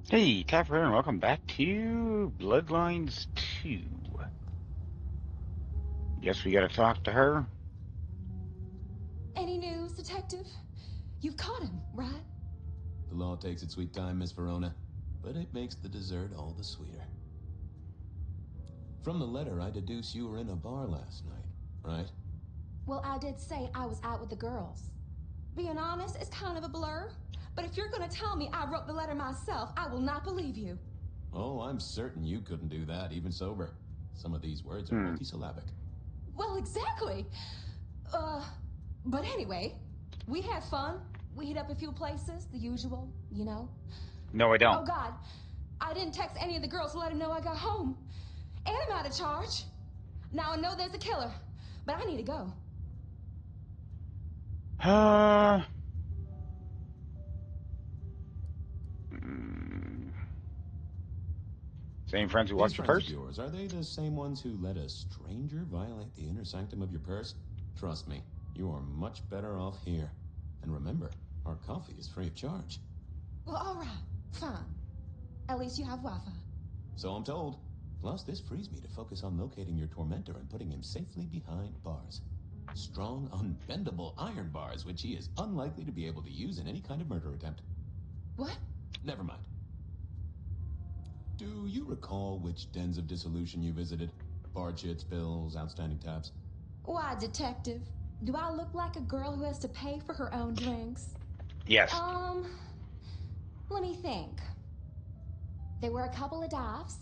Hey, Taffer, and welcome back to Bloodlines 2. Guess we gotta talk to her. Any news, Detective? You've caught him, right? The law takes its sweet time, Miss Verona, but it makes the dessert all the sweeter. From the letter, I deduce you were in a bar last night, right? Well, I did say I was out with the girls. Being honest, it's kind of a blur. But if you're gonna tell me I wrote the letter myself, I will not believe you. Oh, I'm certain you couldn't do that, even sober. Some of these words are Hmm. multisyllabic. Well, exactly. Uh, but anyway, we had fun. We hit up a few places, the usual, you know. No, I don't. Oh, God. I didn't text any of the girls to let them know I got home. And I'm out of charge. Now I know there's a killer, but I need to go. Uh, mm, Same friends who These watched your friends of purse? yours, are they the same ones who let a stranger violate the inner sanctum of your purse? Trust me, you are much better off here. And remember, our coffee is free of charge. Well, all right. Fine. At least you have Wi-Fi. So I'm told. Plus, this frees me to focus on locating your tormentor and putting him safely behind bars. Strong, unbendable iron bars, which he is unlikely to be able to use in any kind of murder attempt. What? Never mind. Do you recall which dens of dissolution you visited? Bar chits, bills, outstanding tabs? Why, Detective? Do I look like a girl who has to pay for her own drinks? Yes. Um, let me think. There were a couple of dives,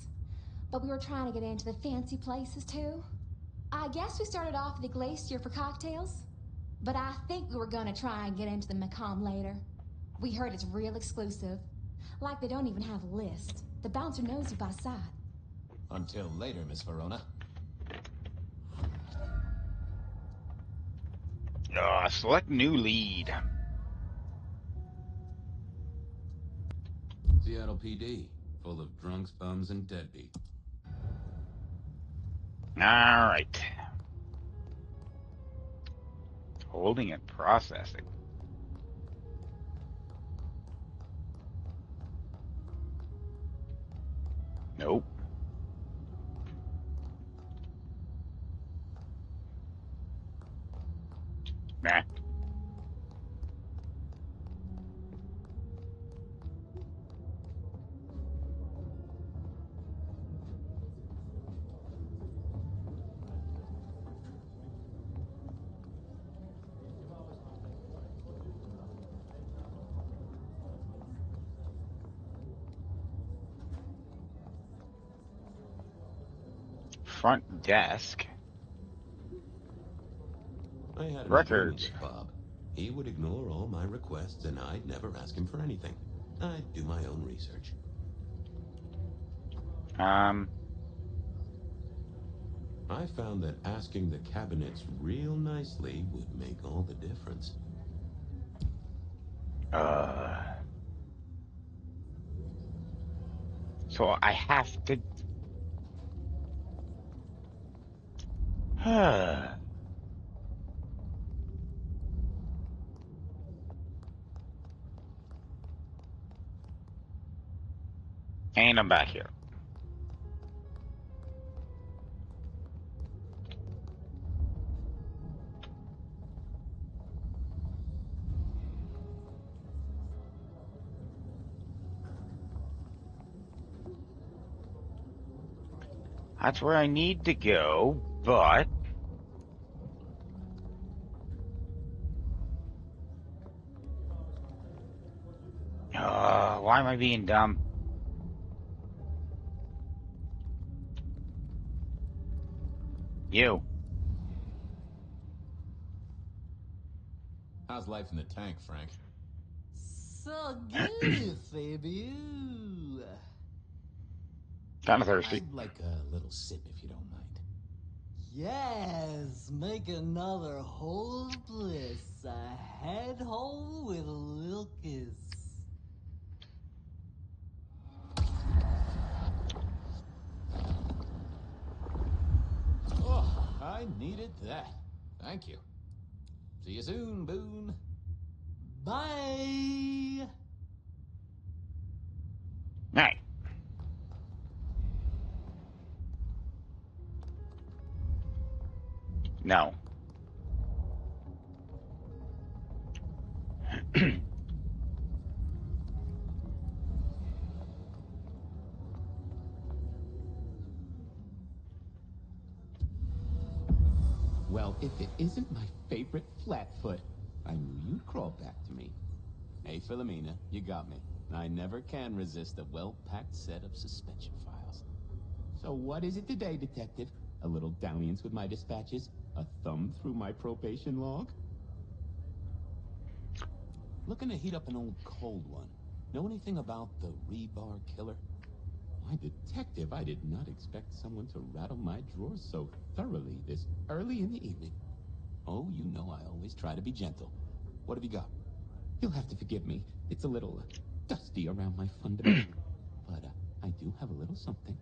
but we were trying to get into the fancy places too. I guess we started off at the Glacier for cocktails, but I think we were gonna try and get into the Macomb later. We heard it's real exclusive. Like they don't even have a list. The bouncer knows you by sight. Until later, Miss Verona. Select new lead. Seattle PD, full of drunks, bums, and deadbeat. Alright. Holding and processing. Nope. Nah. Front desk. I had an agreement Records. with Bob. He would ignore all my requests, and I'd never ask him for anything. I'd do my own research. Um, I found that asking the cabinets real nicely would make all the difference. uh, so I have to. And I'm back here. That's where I need to go, but why am I being dumb? You. How's life in the tank, Frank? So good, Fabiu. Kind of thirsty. I'd like a little sip if you don't mind. Yes, make another hole of bliss. A head hole with a little kiss. Oh, I needed that. Thank you. See you soon, Boone. Bye. Alright. No. Well, if it isn't my favorite Flatfoot, I knew you'd crawl back to me. Hey, Philomena, you got me. I never can resist a well-packed set of suspension files. So what is it today, Detective? A little dalliance with my dispatches? A thumb through my probation log? Looking to heat up an old cold one. Know anything about the rebar killer? Why, Detective, I did not expect someone to rattle my drawers so thoroughly this early in the evening. Oh, you know I always try to be gentle. What have you got? You'll have to forgive me. It's a little dusty around my fundament. But I do have a little something.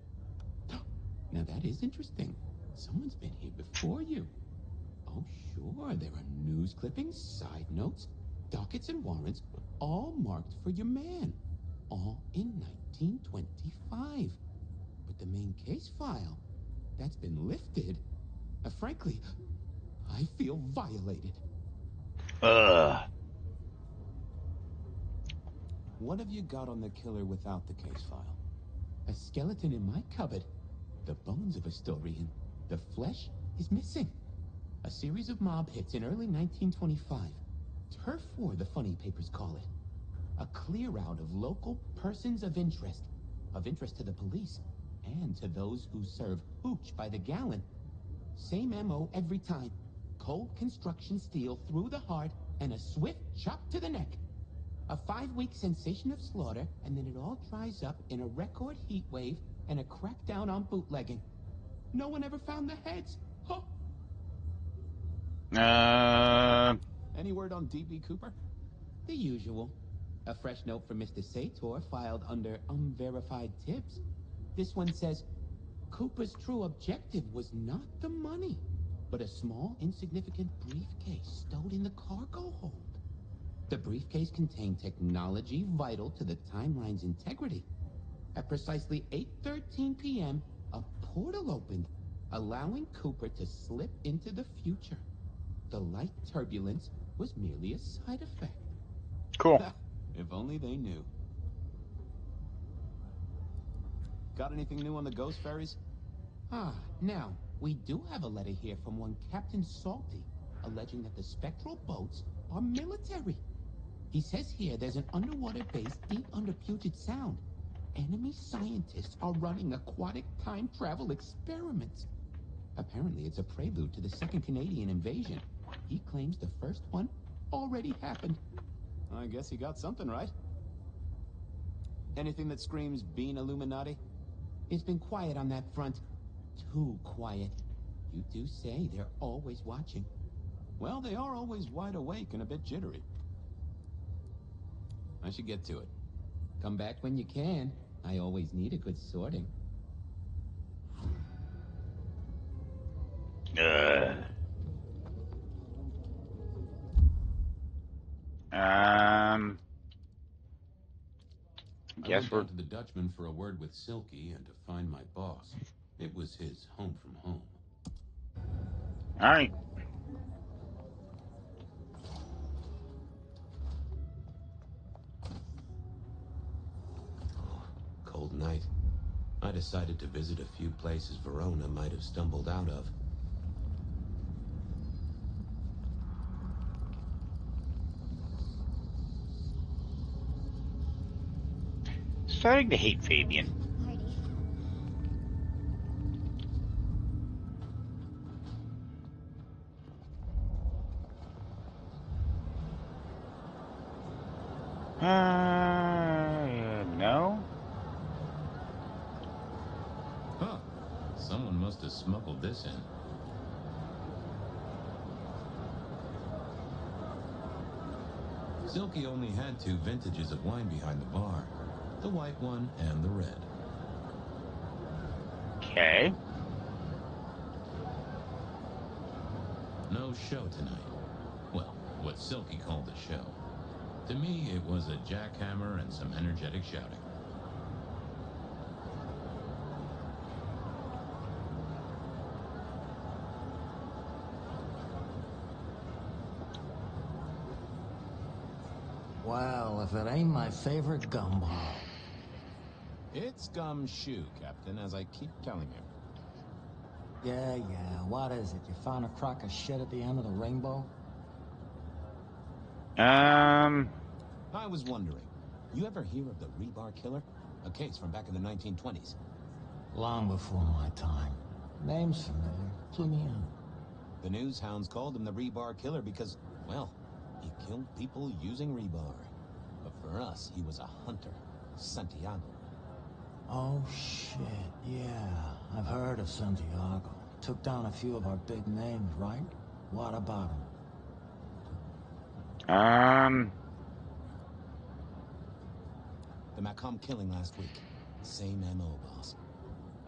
Now that is interesting. Someone's been here before you. Oh, sure, there are news clippings, side notes, dockets and warrants, all marked for your man. All in 1925. But the main case file, that's been lifted. Frankly, I feel violated. Ugh. What have you got on the killer without the case file? A skeleton in my cupboard. The bones of a story, and the flesh is missing. A series of mob hits in early 1925. Turf War, the funny papers call it. A clear out of local persons of interest to the police, and to those who serve hooch by the gallon. Same MO every time. Cold construction steel through the heart, and a swift chop to the neck. A 5-week sensation of slaughter, and then it all dries up in a record heat wave and a crackdown on bootlegging. No one ever found the heads. Huh. Any word on D.B. Cooper? The usual. A fresh note from Mr. Sator filed under unverified tips. This one says, Cooper's true objective was not the money, but a small, insignificant briefcase stowed in the cargo hold. The briefcase contained technology vital to the timeline's integrity. At precisely 8:13 p.m., a portal opened, allowing Cooper to slip into the future. The light turbulence was merely a side effect. Cool. If only they knew. Got anything new on the ghost ferries? Now, we do have a letter here from one Captain Salty, alleging that the spectral boats are military. He says here there's an underwater base deep under Puget Sound. Enemy scientists are running aquatic time travel experiments. Apparently, it's a prelude to the Second Canadian invasion. He claims the first one already happened. I guess he got something right. Anything that screams Bean Illuminati? It's been quiet on that front. Too quiet. You do say they're always watching. Well, they are always wide awake and a bit jittery. I should get to it. Come back when you can. I always need a good sorting. I Guess went we're down to the Dutchman for a word with Silky and to find my boss. It was his home from home. alright. Cold night. I decided to visit a few places Verona might have stumbled out of. Starting to hate Fabian. No? Huh. Someone must have smuggled this in. Silky only had 2 vintages of wine behind the bar. The white one and the red. Okay. No show tonight. Well, what Silky called a show. To me, it was a jackhammer and some energetic shouting. if it ain't my favorite gumball. It's gumshoe, Captain, as I keep telling you. Yeah, what is it? You found a crock of shit at the end of the rainbow? I was wondering, you ever hear of the Rebar Killer? A case from back in the 1920s. Long before my time. Name's familiar. Clue me in. The news hounds called him the Rebar Killer because, well, he killed people using rebar. But for us, he was a hunter. Santiago. Oh, shit, yeah. I've heard of Santiago. Took down a few of our big names, right? What about him? The Macomb killing last week. Same MO, boss.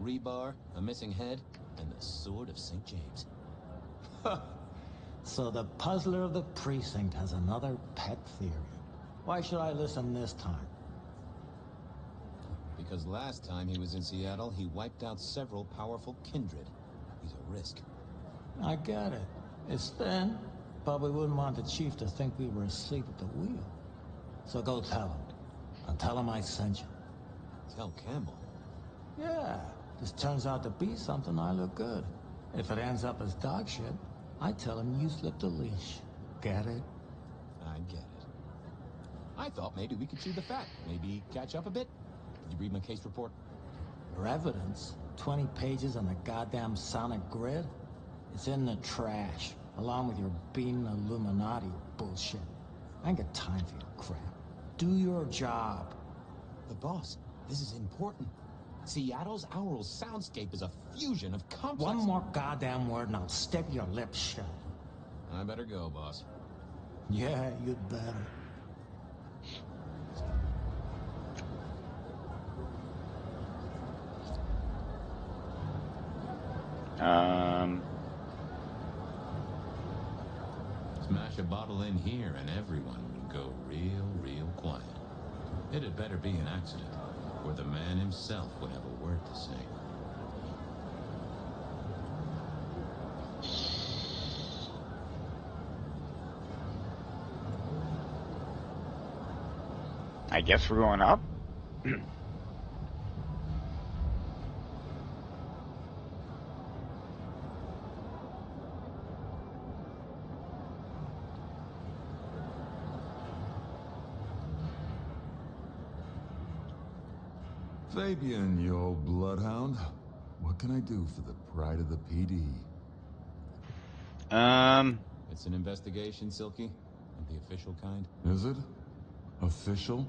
Rebar, a missing head, and the sword of St. James. So the puzzler of the precinct has another pet theory. Why should I listen this time? Because last time he was in Seattle, he wiped out several powerful kindred. He's a risk. I get it. It's thin, but we wouldn't want the chief to think we were asleep at the wheel. So go tell him. And tell him I sent you. Tell Campbell. Yeah, this turns out to be something, I look good. If it ends up as dog shit, I tell him you slipped a leash. Get it? I get it. I thought maybe we could chew the fat. Maybe catch up a bit. Did you read my case report? Your evidence? 20 pages on the goddamn sonic grid? It's in the trash, along with your bean Illuminati bullshit. I ain't got time for your crap. Do your job. But boss, this is important. Seattle's aural soundscape is a fusion of complex... One more goddamn word and I'll stick your lips shut. I better go, boss. Yeah, you'd better. Smash a bottle in here and everyone would go real quiet. It had better be an accident, or the man himself would have a word to say. I guess we're going up. Fabian, you old bloodhound. What can I do for the pride of the PD? It's an investigation, Silky? Of the official kind? Is it? Official?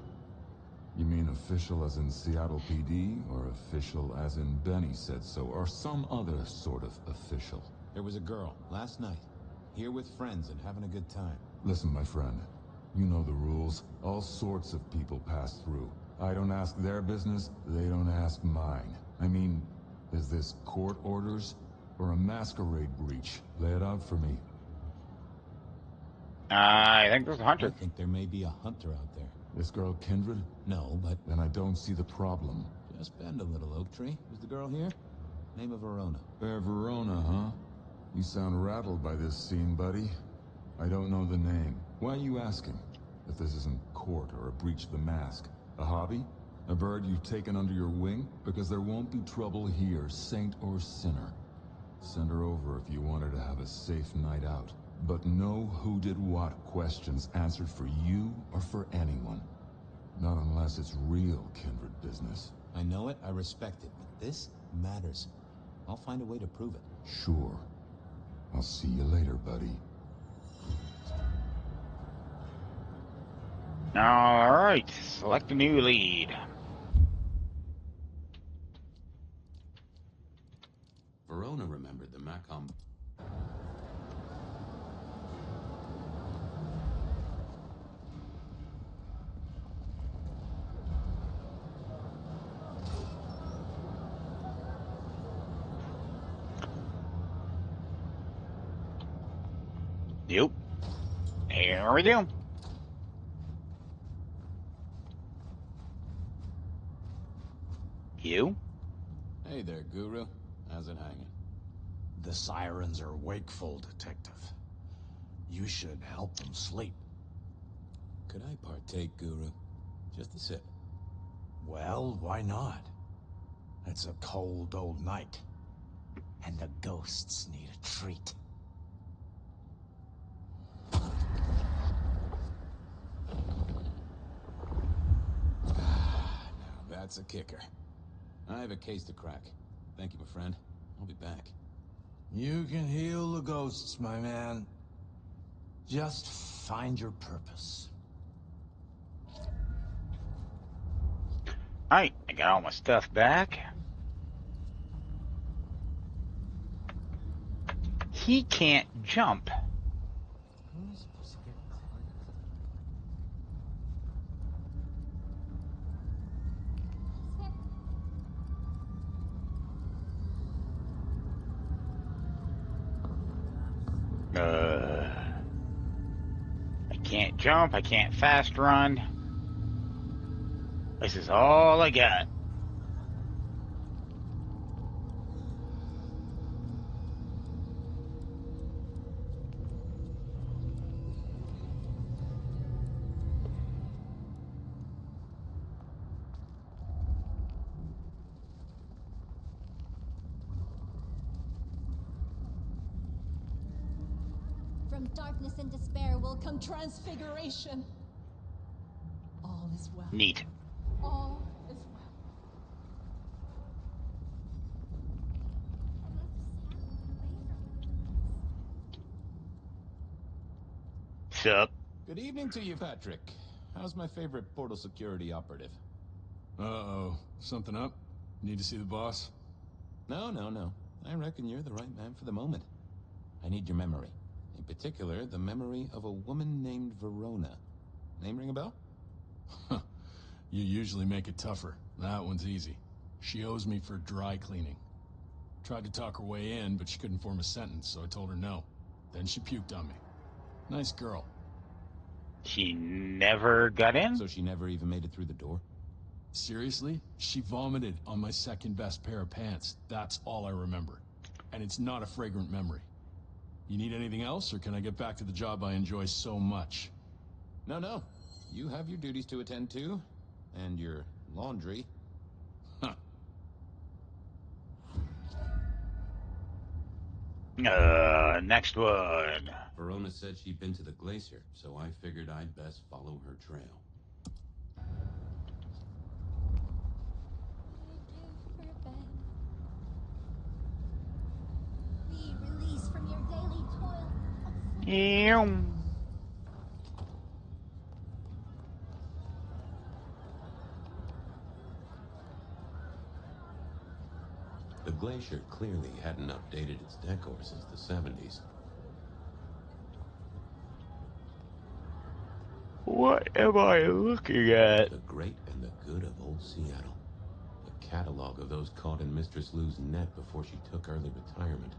You mean official as in Seattle PD, or official as in Benny said so, or some other sort of official? There was a girl, last night, here with friends and having a good time. Listen, my friend. You know the rules. All sorts of people pass through. I don't ask their business, they don't ask mine. I mean, is this court orders or a masquerade breach? Lay it out for me. I think there's a hunter. I think there may be a hunter out there. This girl Kindred? No, but... Then I don't see the problem. Just bend a little, Oak Tree. Is the girl here? Name of Verona. Fair Verona, huh? You sound rattled by this scene, buddy. I don't know the name. Why are you asking? If this isn't court or a breach of the mask. A hobby? A bird you've taken under your wing? Because there won't be trouble here, saint or sinner. Send her over if you want her to have a safe night out. But no who did what questions answered for you or for anyone. Not unless it's real kindred business. I know it, I respect it, but this matters. I'll find a way to prove it. Sure. I'll see you later, buddy. All right, select a new lead. Verona remembered the Macomb. Yep. Here we go. You? Hey there, Guru. How's it hanging? The sirens are wakeful, Detective. You should help them sleep. Could I partake, Guru? Just a sip. Well, why not? It's a cold old night. And the ghosts need a treat. Now that's a kicker. I have a case to crack. Thank you, my friend. I'll be back. You can heal the ghosts, my man. Just find your purpose. Alright, I got all my stuff back. He can't jump. I can't jump, I can't fast run. This is all I got. From darkness and despair will come transfiguration. All is well. Neat. All is well. Sup? Good evening to you, Patrick. How's my favorite portal security operative? Uh-oh. Something up? Need to see the boss? No. I reckon you're the right man for the moment. I need your memory. In particular, the memory of a woman named Verona. Name ring a bell? You usually make it tougher. That one's easy. She owes me for dry cleaning. Tried to talk her way in, but she couldn't form a sentence, so I told her no. Then she puked on me. Nice girl. She never got in? So she never even made it through the door? Seriously? She vomited on my second best pair of pants. That's all I remember. And it's not a fragrant memory. You need anything else, or can I get back to the job I enjoy so much? No. You have your duties to attend to, and your laundry. Huh. Next one. Verona said she'd been to the glacier, so I figured I'd best follow her trail. Be released from your daily toil. Ew. The glacier clearly hadn't updated its decor since the 70s. What am I looking at? The great and the good of old Seattle. A catalog of those caught in Mistress Lou's net before she took early retirement.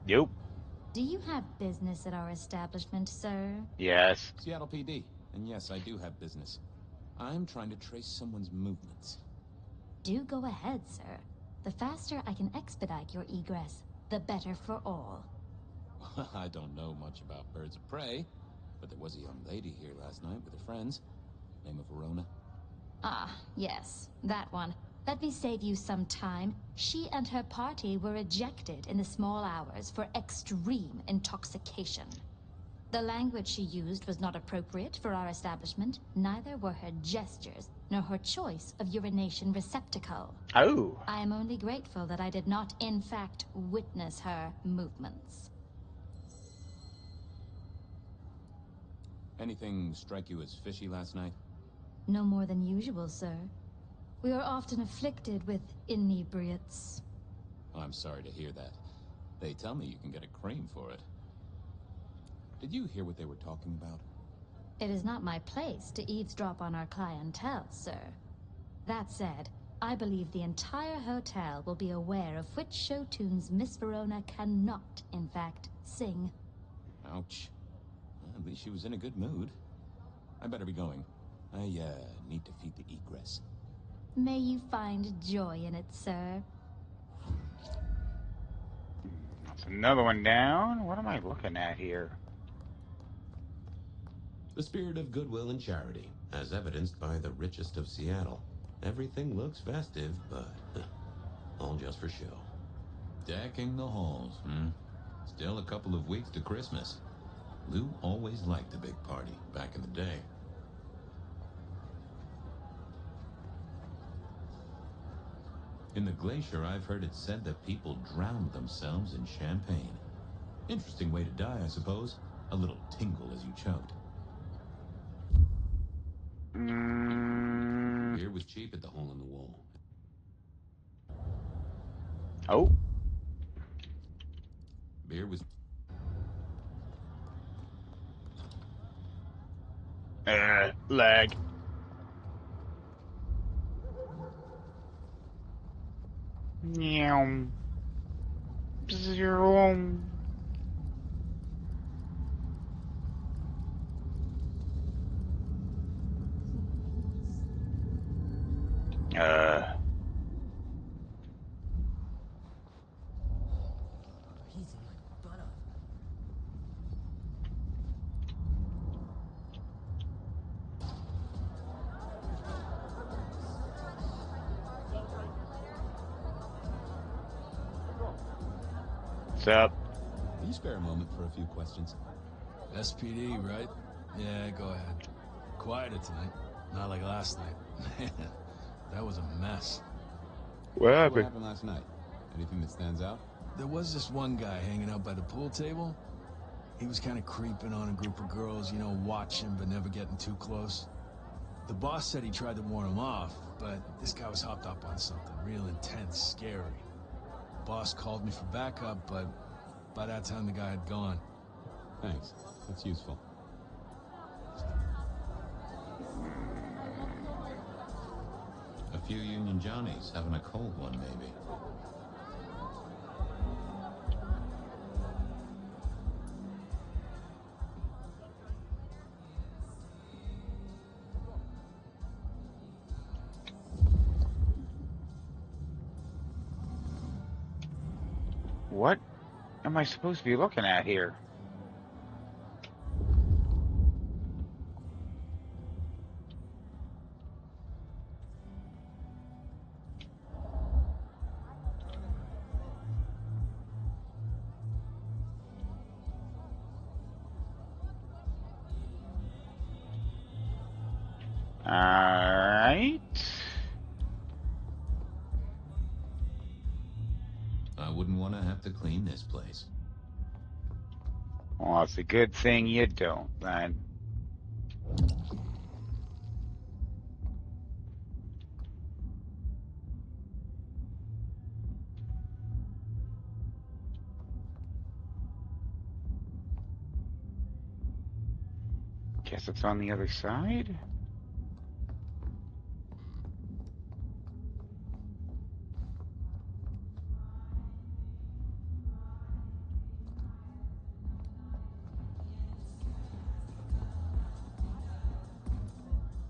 Yep. Do you have business at our establishment, sir? Yes. Seattle PD. And yes, I do have business. I'm trying to trace someone's movements. Do go ahead, sir. The faster I can expedite your egress, the better for all. I don't know much about birds of prey, but there was a young lady here last night with her friends. Name of Verona. Ah, yes, that one. Let me save you some time. She and her party were ejected in the small hours for extreme intoxication. The language she used was not appropriate for our establishment. Neither were her gestures, nor her choice of urination receptacle. Oh. I am only grateful that I did not, in fact, witness her movements. Anything strike you as fishy last night? No more than usual, sir. We are often afflicted with inebriates. I'm sorry to hear that. They tell me you can get a cream for it. Did you hear what they were talking about? It is not my place to eavesdrop on our clientele, sir. That said, I believe the entire hotel will be aware of which show tunes Miss Verona cannot, in fact, sing. Ouch. Well, at least she was in a good mood. I better be going. I, need to feed the egress. May you find joy in it, sir. That's another one down. What am I looking at here? The spirit of goodwill and charity, as evidenced by the richest of Seattle. Everything looks festive, but all just for show. Decking the halls, Still a couple of weeks to Christmas. Lou always liked a big party back in the day. In the glacier, I've heard it said that people drowned themselves in champagne. Interesting way to die, I suppose. A little tingle as you choked. Beer was cheap at the hole in the wall. Oh. Beer was... Lag. Meow. Zero. What's up? Can you spare a moment for a few questions? SPD, right? Yeah, go ahead. Quieter tonight. Not like last night. Man, that was a mess. What What happened? happened last night? Anything that stands out? There was this one guy hanging out by the pool table. He was kind of creeping on a group of girls, you know, watching but never getting too close. The boss said he tried to warn him off, but this guy was hopped up on something real intense, scary. Boss called me for backup, but by that time the guy had gone. Thanks. That's useful. A few Union Johnnies having a cold one, maybe. What am I supposed to be looking at here? Alright. I wouldn't want to have to clean this place. Well, it's a good thing you don't, then. Guess it's on the other side?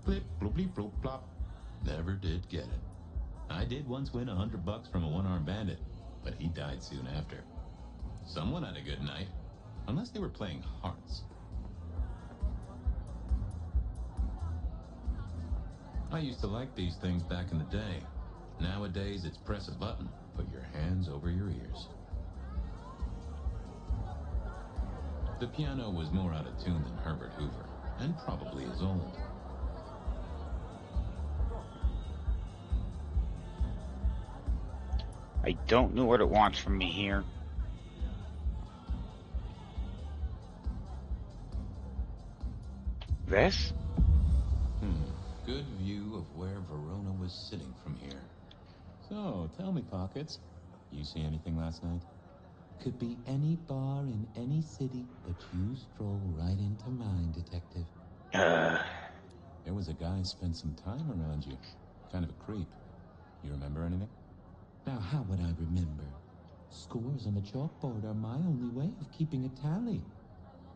Blip, bloop, bleep, bloop, plop. Never did get it. I did once win $100 from a one-armed bandit, but he died soon after. Someone had a good night, unless they were playing hearts. I used to like these things back in the day. Nowadays, it's press a button, put your hands over your ears. The piano was more out of tune than Herbert Hoover, and probably as old. I don't know what it wants from me here. This? Good view of where Verona was sitting from here. So, tell me, Pockets. You see anything last night? Could be any bar in any city, but you stroll right into mine, Detective. There was a guy spent some time around you. Kind of a creep. You remember anything? Now, how would I remember? Scores on the chalkboard are my only way of keeping a tally.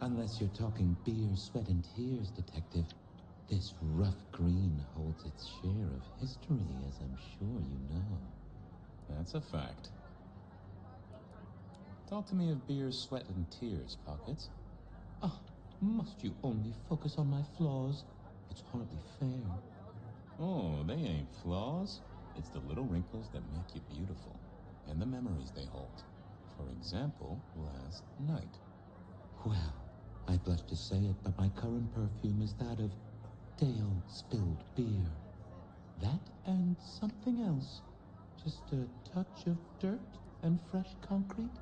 Unless you're talking beer, sweat, and tears, Detective. This rough green holds its share of history, as I'm sure you know. That's a fact. Talk to me of beer, sweat, and tears, Pockets. Oh, Must you only focus on my flaws? It's hardly fair. Oh, they ain't flaws. It's the little wrinkles that make you beautiful, and the memories they hold. For example, last night. Well, I blush to say it, but my current perfume is that of day-old spilled beer. That and something else. Just a touch of dirt and fresh concrete.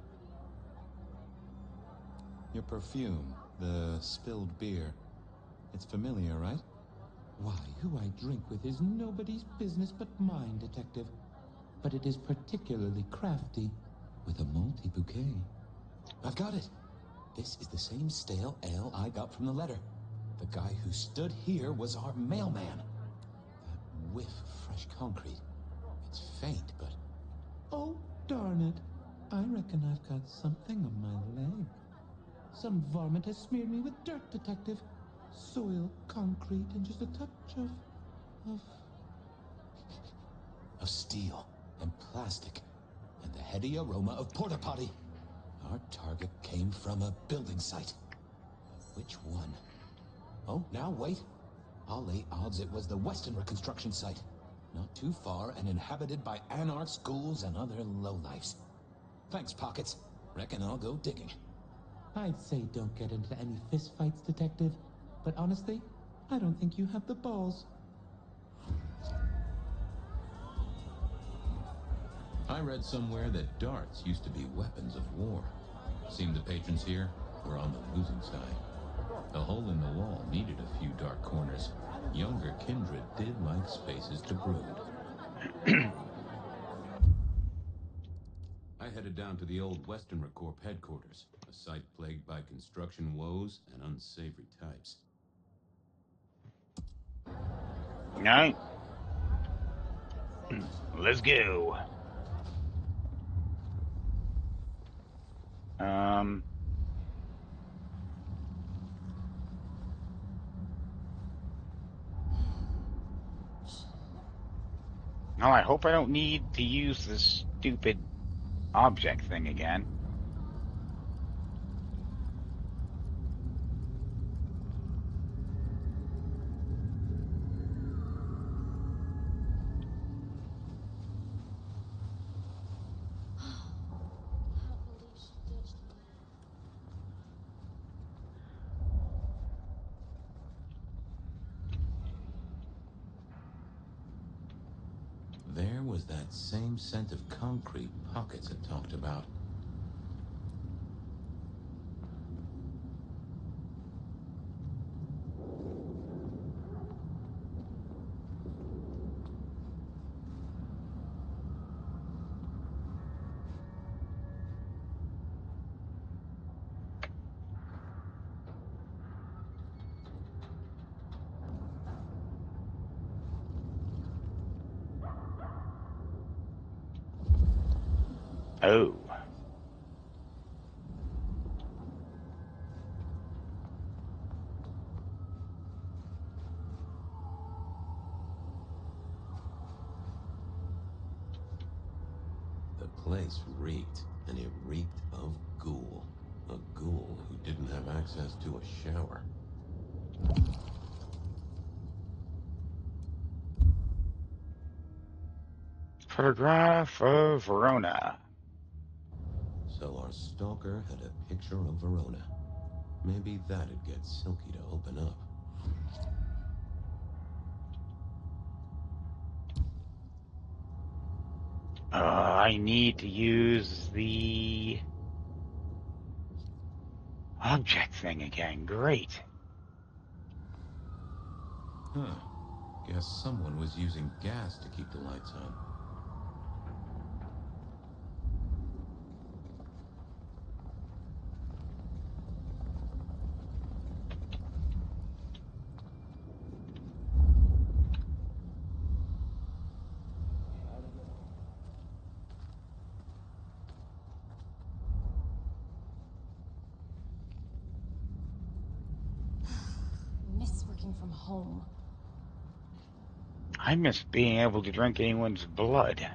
Your perfume, the spilled beer. It's familiar, right? Why, who I drink with is nobody's business but mine, Detective. But it is particularly crafty, with a malty bouquet. I've got it. This is the same stale ale I got from the letter. The guy who stood here was our mailman. That whiff of fresh concrete. It's faint, but... Oh, darn it. I reckon I've got something on my leg. Some varmint has smeared me with dirt, Detective. Soil, concrete, and just a touch of steel and plastic and the heady aroma of porta potty. Our target came from a building site. But which one? Oh, now wait. I'll lay odds it was the Weston reconstruction site. Not too far and inhabited by anarchs, ghouls, and other lowlifes. Thanks, Pockets. Reckon I'll go digging. I'd say don't get into any fistfights, Detective. But honestly, I don't think you have the balls. I read somewhere that darts used to be weapons of war. Seemed the patrons here were on the losing side. A hole in the wall needed a few dark corners. Younger kindred did like spaces to brood. I headed down to the old Western Corp headquarters, a site plagued by construction woes and unsavory types. All right. Let's go. Now I hope I don't need to use this stupid object thing again. There was that same scent of concrete Pockets had talked about. Oh. The place reeked, and it reeked of ghoul. A ghoul who didn't have access to a shower. Photograph of Verona. So our stalker had a picture of Verona. Maybe that'd get Silky to open up. I need to use the object thing again. Great. Huh. Guess someone was using gas to keep the lights on. Miss working from home. I miss being able to drink anyone's blood.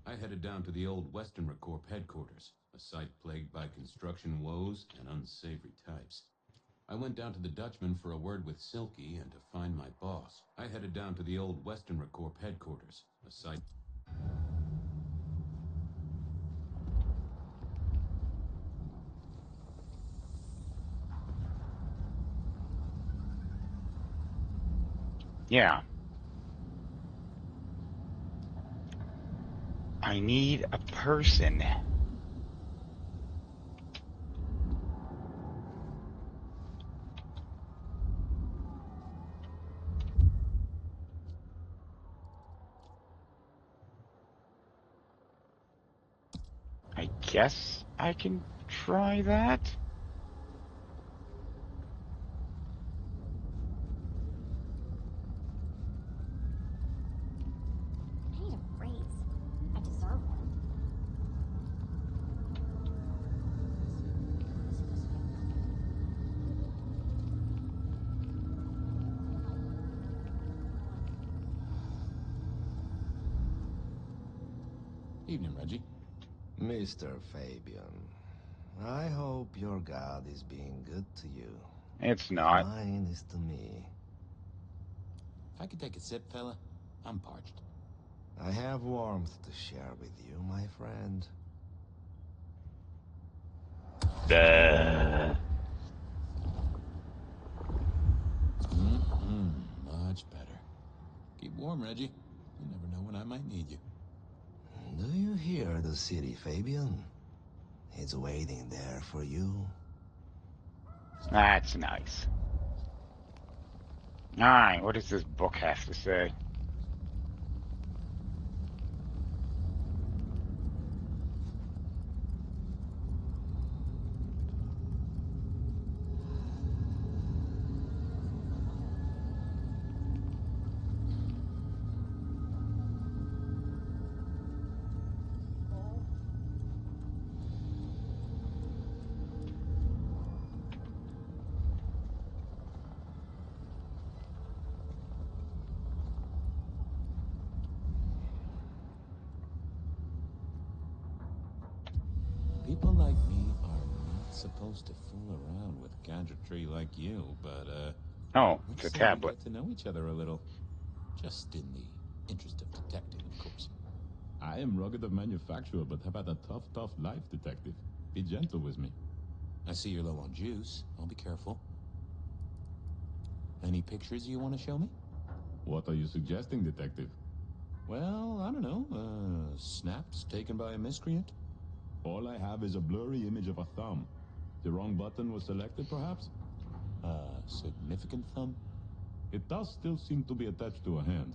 I headed down to the old Western Corp headquarters, a site plagued by construction woes and unsavory types. I went down to the Dutchman for a word with Silky and to find my boss. I headed down to the old Western Corp headquarters, a site... Yeah. I need a person. I guess I can try that. I need a raise. I deserve one. Evening, Reggie. Mr. Fabian, I hope your God is being good to you. It's As not. mine is to me. If I could take a sip, fella, I'm parched. I have warmth to share with you, my friend. Much better. Keep warm, Reggie. You never know when I might need you. Do you hear the city, Fabian? It's waiting there for you. That's nice. Alright, what does this book have to say? People like me are not supposed to fool around with gadgetry like you, but, Oh, it's let's a say we tablet. get to know each other a little. Just in the interest of detecting, of course. I am rugged of manufacture, but have had a tough life, detective. Be gentle with me. I see you're low on juice. I'll be careful. Any pictures you want to show me? What are you suggesting, detective? Well, I don't know. Snaps taken by a miscreant? All I have is a blurry image of a thumb. The wrong button was selected, perhaps? Significant thumb? It does still seem to be attached to a hand.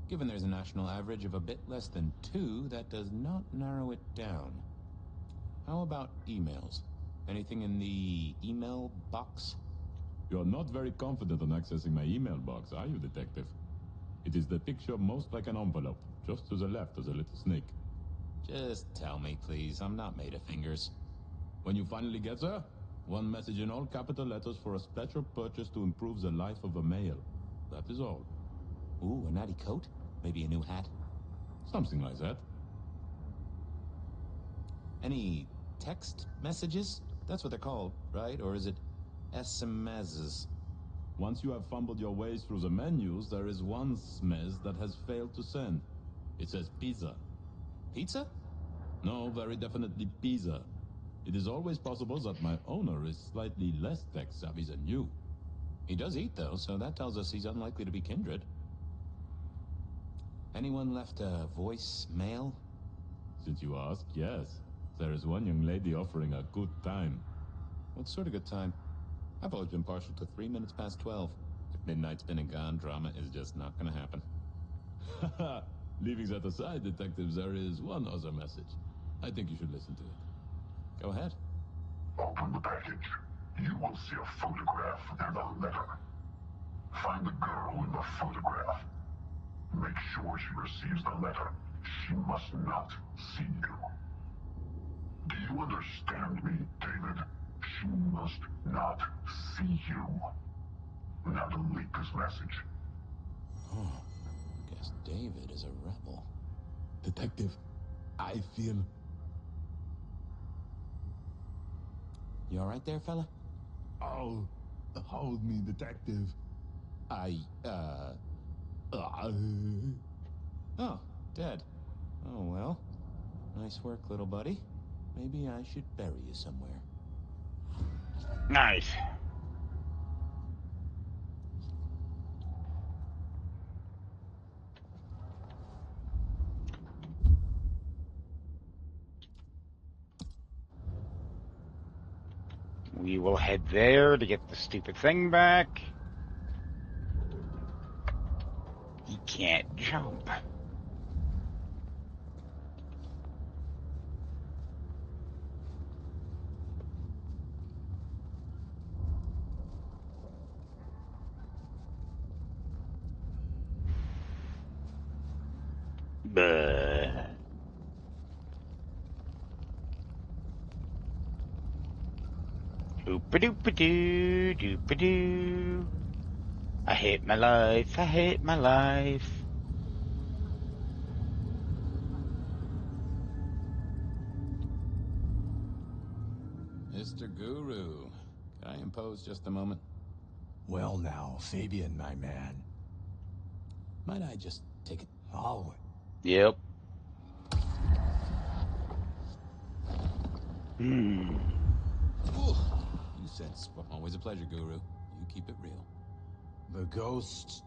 Given there's a national average of a bit less than 2, that does not narrow it down. How about emails? Anything in the email box? You're not very confident on accessing my email box, are you, detective? It is the picture most like an envelope. Just to the left is a little snake. Just tell me, please. I'm not made of fingers. When you finally get there, one message in all capital letters for a special purchase to improve the life of a male. That is all. Ooh, a natty coat? Maybe a new hat? Something like that. Any text messages? That's what they're called, right? Or is it SMSs? Once you have fumbled your way through the menus, there is one smez that has failed to send. It says pizza. Pizza? No, very definitely pizza. It is always possible that my owner is slightly less tech-savvy than you. He does eat, though, so that tells us he's unlikely to be kindred. Anyone left a voicemail? Since you ask, yes. There is one young lady offering a good time. What sort of good time? I've always been partial to 3 minutes past 12. If midnight's been and gone, drama is just not gonna happen. Haha, leaving that aside, detectives, there is one other message. I think you should listen to it. Go ahead. Open the package. You will see a photograph and a letter. Find the girl in the photograph. Make sure she receives the letter. She must not see you. Do you understand me, David? She must not see you. Now delete this message. Guess David is a rebel. Detective, I feel... You all right there, fella? Oh, hold me, detective. Oh, dead. Oh, well. Nice work, little buddy. Maybe I should bury you somewhere. Nice. We will head there to get the stupid thing back. He can't jump. Buh. Oop-a-doop-a-doo, doop-a-doo. I hate my life, I hate my life. Mr. Guru, can I impose just a moment? Well now, Fabian, my man. Might I just take it? Oh, Yep. Hmm. Ooh, you said always a pleasure, Guru. You keep it real. the ghosts.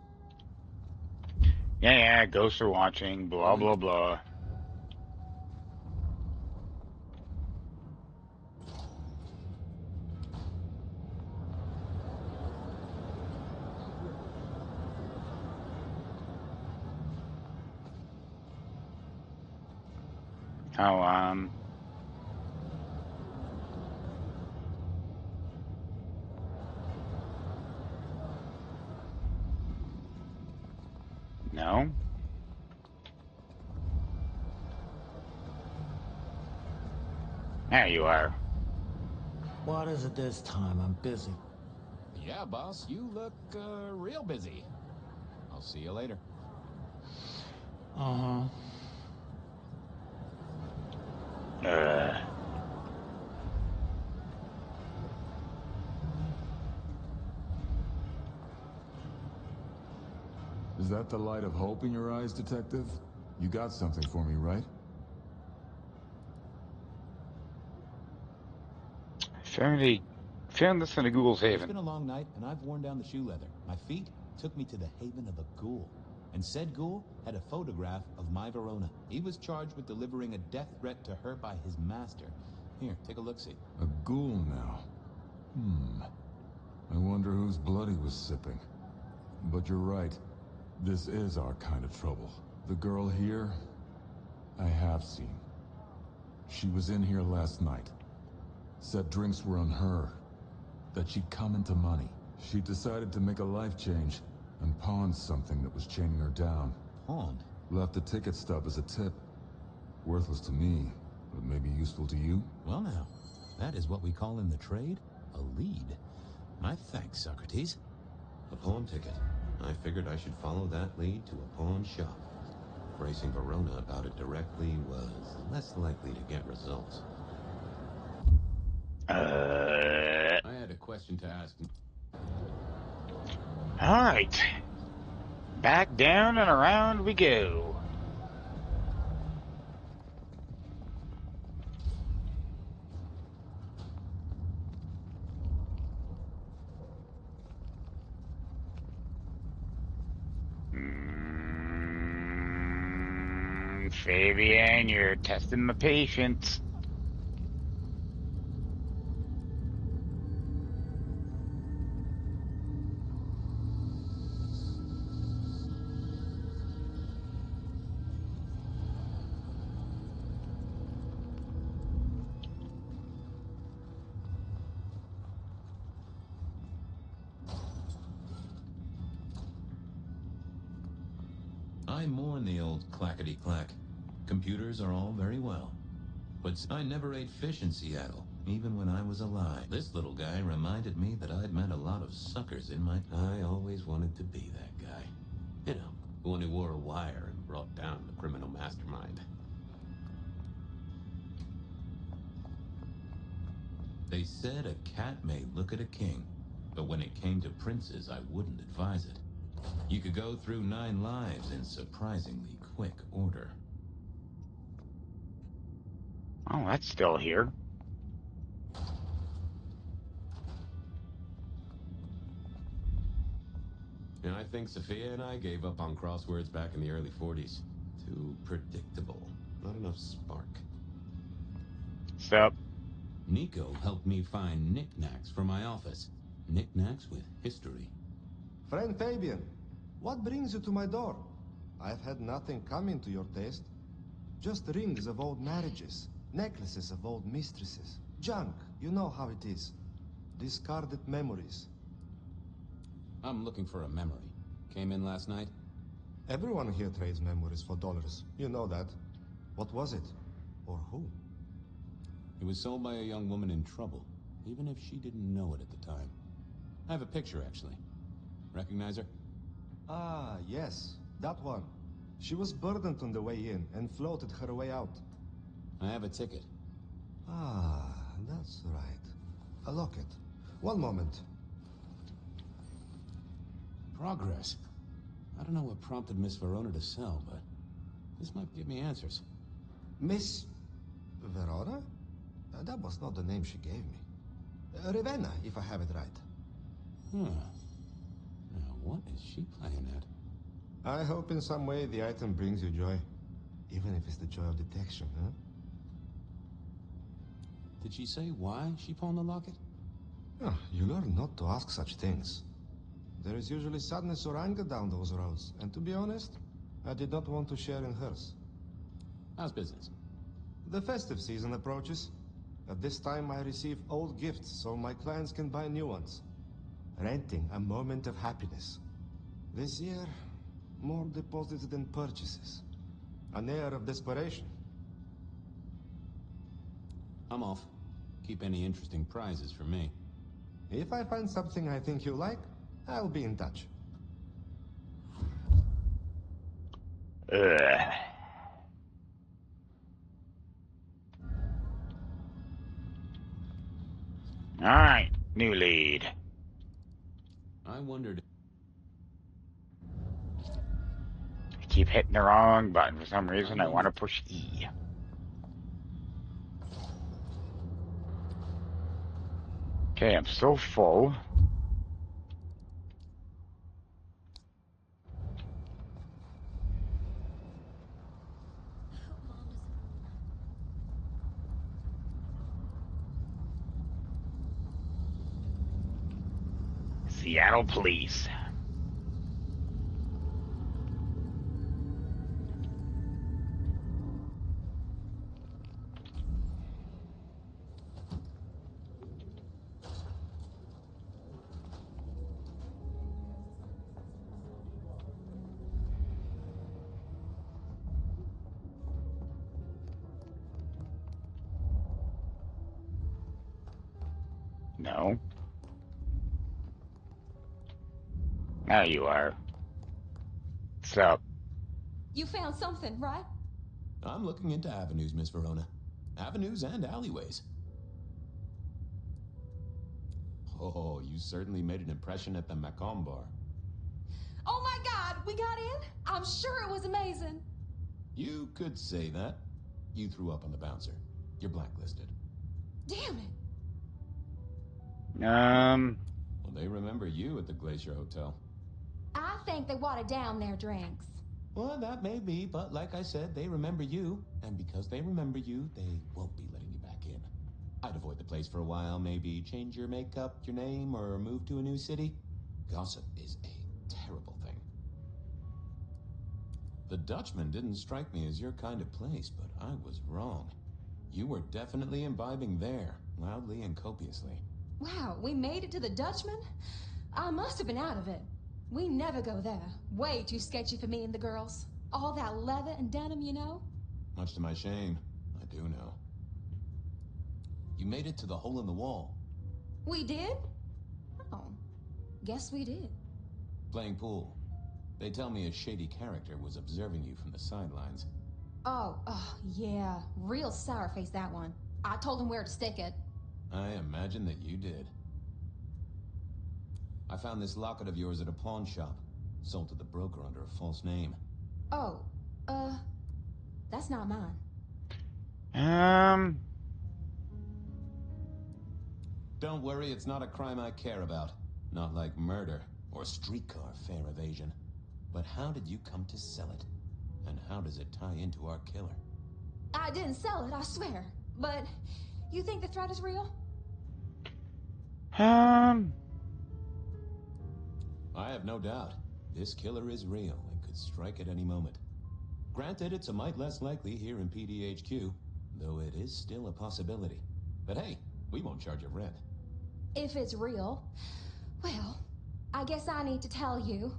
Yeah, ghosts are watching, blah, blah, blah. Oh, no? There you are. What is it this time? I'm busy. Yeah, boss, you look, real busy. I'll see you later. Uh-huh. Uh, Is that the light of hope in your eyes, detective? You got something for me, right? found this in a Ghoul's It's Haven. been a long night, and I've worn down the shoe leather. My feet took me to the haven of a ghoul. And said ghoul had a photograph of my Verona. He was charged with delivering a death threat to her by his master. Here, take a look-see. A ghoul now. I wonder whose blood he was sipping. But you're right. This is our kind of trouble. The girl here, I have seen. She was in here last night. Said drinks were on her. That she'd come into money. She decided to make a life change and pawned something that was chaining her down. Pawned? Left a ticket stub as a tip. Worthless to me, but maybe useful to you? Well now, that is what we call in the trade a lead. My thanks, Socrates. A pawn ticket. I figured I should follow that lead to a pawn shop. Racing Verona about it directly was less likely to get results. I had a question to ask. All right. Back down and around we go. Fabian, you're testing my patience. I mourn the old clackety-clack. Computers are all very well. But I never ate fish in Seattle, even when I was alive. This little guy reminded me that I'd met a lot of suckers in my... I always wanted to be that guy. You know, the one who wore a wire and brought down the criminal mastermind. They said a cat may look at a king, but when it came to princes, I wouldn't advise it. You could go through 9 lives in surprisingly quick order. Oh, that's still here. And I think Sophia and I gave up on crosswords back in the early 40s. Too predictable. Not enough spark. Sup? Nico helped me find knickknacks for my office. Knickknacks with history. Friend Fabian, what brings you to my door? I've had nothing coming to your taste. Just rings of old marriages, necklaces of old mistresses. Junk, you know how it is. Discarded memories. I'm looking for a memory. Came in last night? Everyone here trades memories for dollars. You know that. What was it? Or who? It was sold by a young woman in trouble, even if she didn't know it at the time. I have a picture, actually. Recognize her? Ah, yes, that one. She was burdened on the way in and floated her way out. I have a ticket. Ah, that's right. A locket. One moment. Progress. I don't know what prompted Miss Verona to sell, but this might give me answers. Miss Verona? That was not the name she gave me. Ravenna, if I have it right. Huh. Now, what is she playing at? I hope in some way the item brings you joy. Even if it's the joy of detection, huh? Did she say why she pawned the locket? Oh, you learn not to ask such things. There is usually sadness or anger down those roads, and to be honest, I did not want to share in hers. How's business? The festive season approaches. At this time I receive old gifts so my clients can buy new ones. Renting a moment of happiness. This year, more deposits than purchases. An air of desperation. I'm off. Keep any interesting prizes for me. If I find something I think you like, I'll be in touch. Ugh. All right, new lead. I wondered. I keep hitting the wrong button for some I reason. I want to wondered. push E. Okay, I'm so full. Seattle Police. No. Now you are. What's up? You found something, right? I'm looking into avenues, Miss Verona. Avenues and alleyways. Oh, you certainly made an impression at the Macomb bar. Oh my God, we got in? I'm sure it was amazing. You could say that. You threw up on the bouncer. You're blacklisted. Damn it. Well, they remember you at the Glacier Hotel. I think they watered down their drinks. Well, that may be, but like I said, they remember you. And because they remember you, they won't be letting you back in. I'd avoid the place for a while, maybe change your makeup, your name, or move to a new city. Gossip is a terrible thing. The Dutchman didn't strike me as your kind of place, but I was wrong. You were definitely imbibing there, loudly and copiously. Wow, we made it to the Dutchman? I must have been out of it. We never go there. Way too sketchy for me and the girls. All that leather and denim, you know? Much to my shame, I do know. You made it to the hole in the wall. We did? Oh, guess we did. Playing pool. They tell me a shady character was observing you from the sidelines. Oh, yeah. Real sour face, that one. I told him where to stick it. I imagine that you did. I found this locket of yours at a pawn shop. Sold to the broker under a false name. Oh, that's not mine. Don't worry, it's not a crime I care about. Not like murder or streetcar fare evasion. But how did you come to sell it? And how does it tie into our killer? I didn't sell it, I swear. But you think the threat is real? I have no doubt. This killer is real and could strike at any moment. Granted, it's a mite less likely here in PDHQ, though it is still a possibility. But hey, we won't charge you rent. If it's real, well, I guess I need to tell you.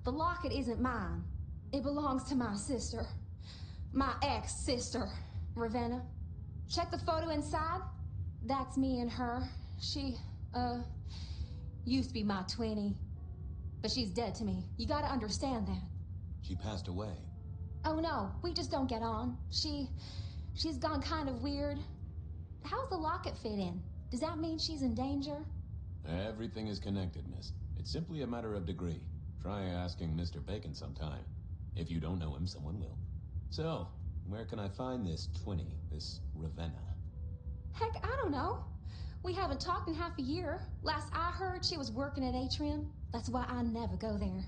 The locket isn't mine. It belongs to my sister. My ex-sister, Ravenna. Check the photo inside. That's me and her. She, used to be my twinnie. But she's dead to me. You gotta understand that. She passed away. Oh no, we just don't get on. She's gone kind of weird. How's the locket fit in? Does that mean she's in danger? Everything is connected, miss. It's simply a matter of degree. Try asking Mr. Bacon sometime. If you don't know him, someone will. So, where can I find this twinnie, this Ravenna? Heck, I don't know. We haven't talked in half a year. Last I heard, she was working at Atrium. That's why I never go there.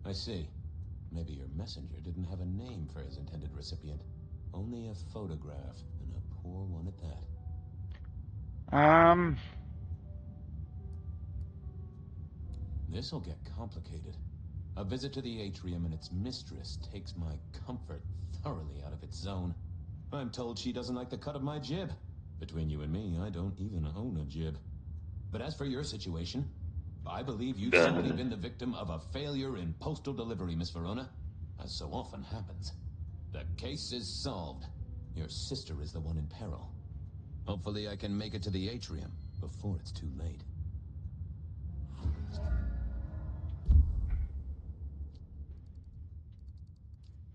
I see. Maybe your messenger didn't have a name for his intended recipient. Only a photograph, and a poor one at that. This'll get complicated. A visit to the atrium and its mistress takes my comfort thoroughly out of its zone. I'm told she doesn't like the cut of my jib. Between you and me, I don't even own a jib. But as for your situation, I believe you've simply been the victim of a failure in postal delivery, Miss Verona. As so often happens. The case is solved. Your sister is the one in peril. Hopefully I can make it to the atrium before it's too late.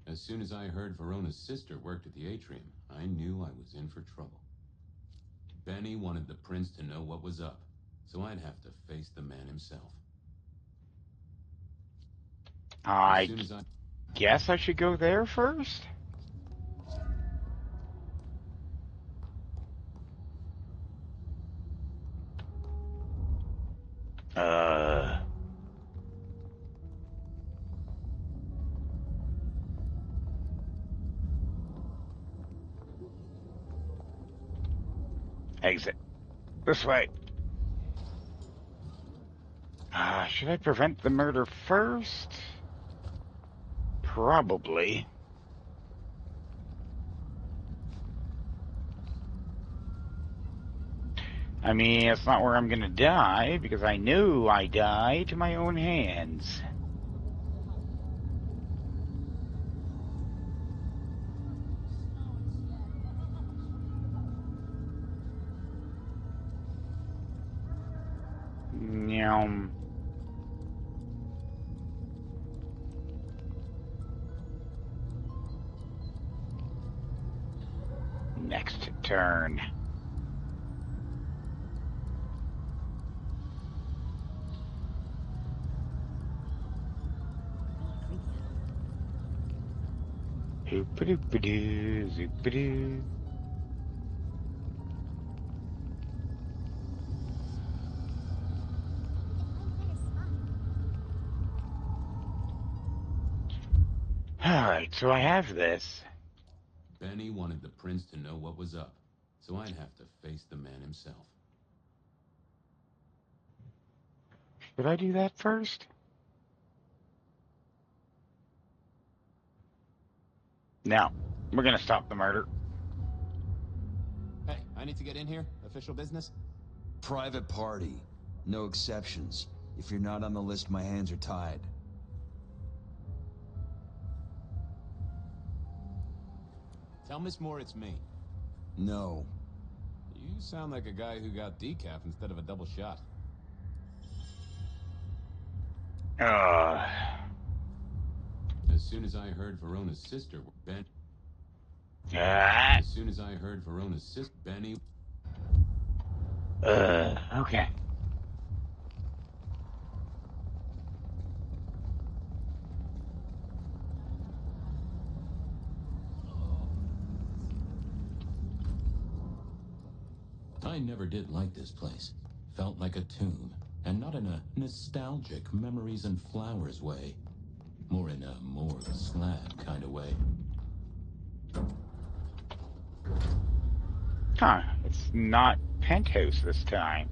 As soon as I heard Verona's sister worked at the atrium, I knew I was in for trouble. Benny wanted the prince to know what was up, so I'd have to face the man himself. I guess I should go there first? Exit. This way. Should I prevent the murder first? Probably. I mean, it's not where I'm gonna die, because I knew I died to my own hands. Nyum. Next turn. Hoop-a-doop-a-doo, zoop-a-doo. Alright, so I have this. Benny wanted the prince to know what was up, so I'd have to face the man himself. Should I do that first? No. We're gonna stop the murder. Hey, I need to get in here. Official business? Private party. No exceptions. If you're not on the list, my hands are tied. Tell Miss Moore it's me. No. You sound like a guy who got decaf instead of a double shot. As soon as I heard Verona's sister, Ben. Ah. As soon as I heard Verona's sister, Benny. Okay. I never did like this place. Felt like a tomb, and not in a nostalgic memories and flowers way. More in a morgue slab kind of way. Huh. It's not penthouse this time.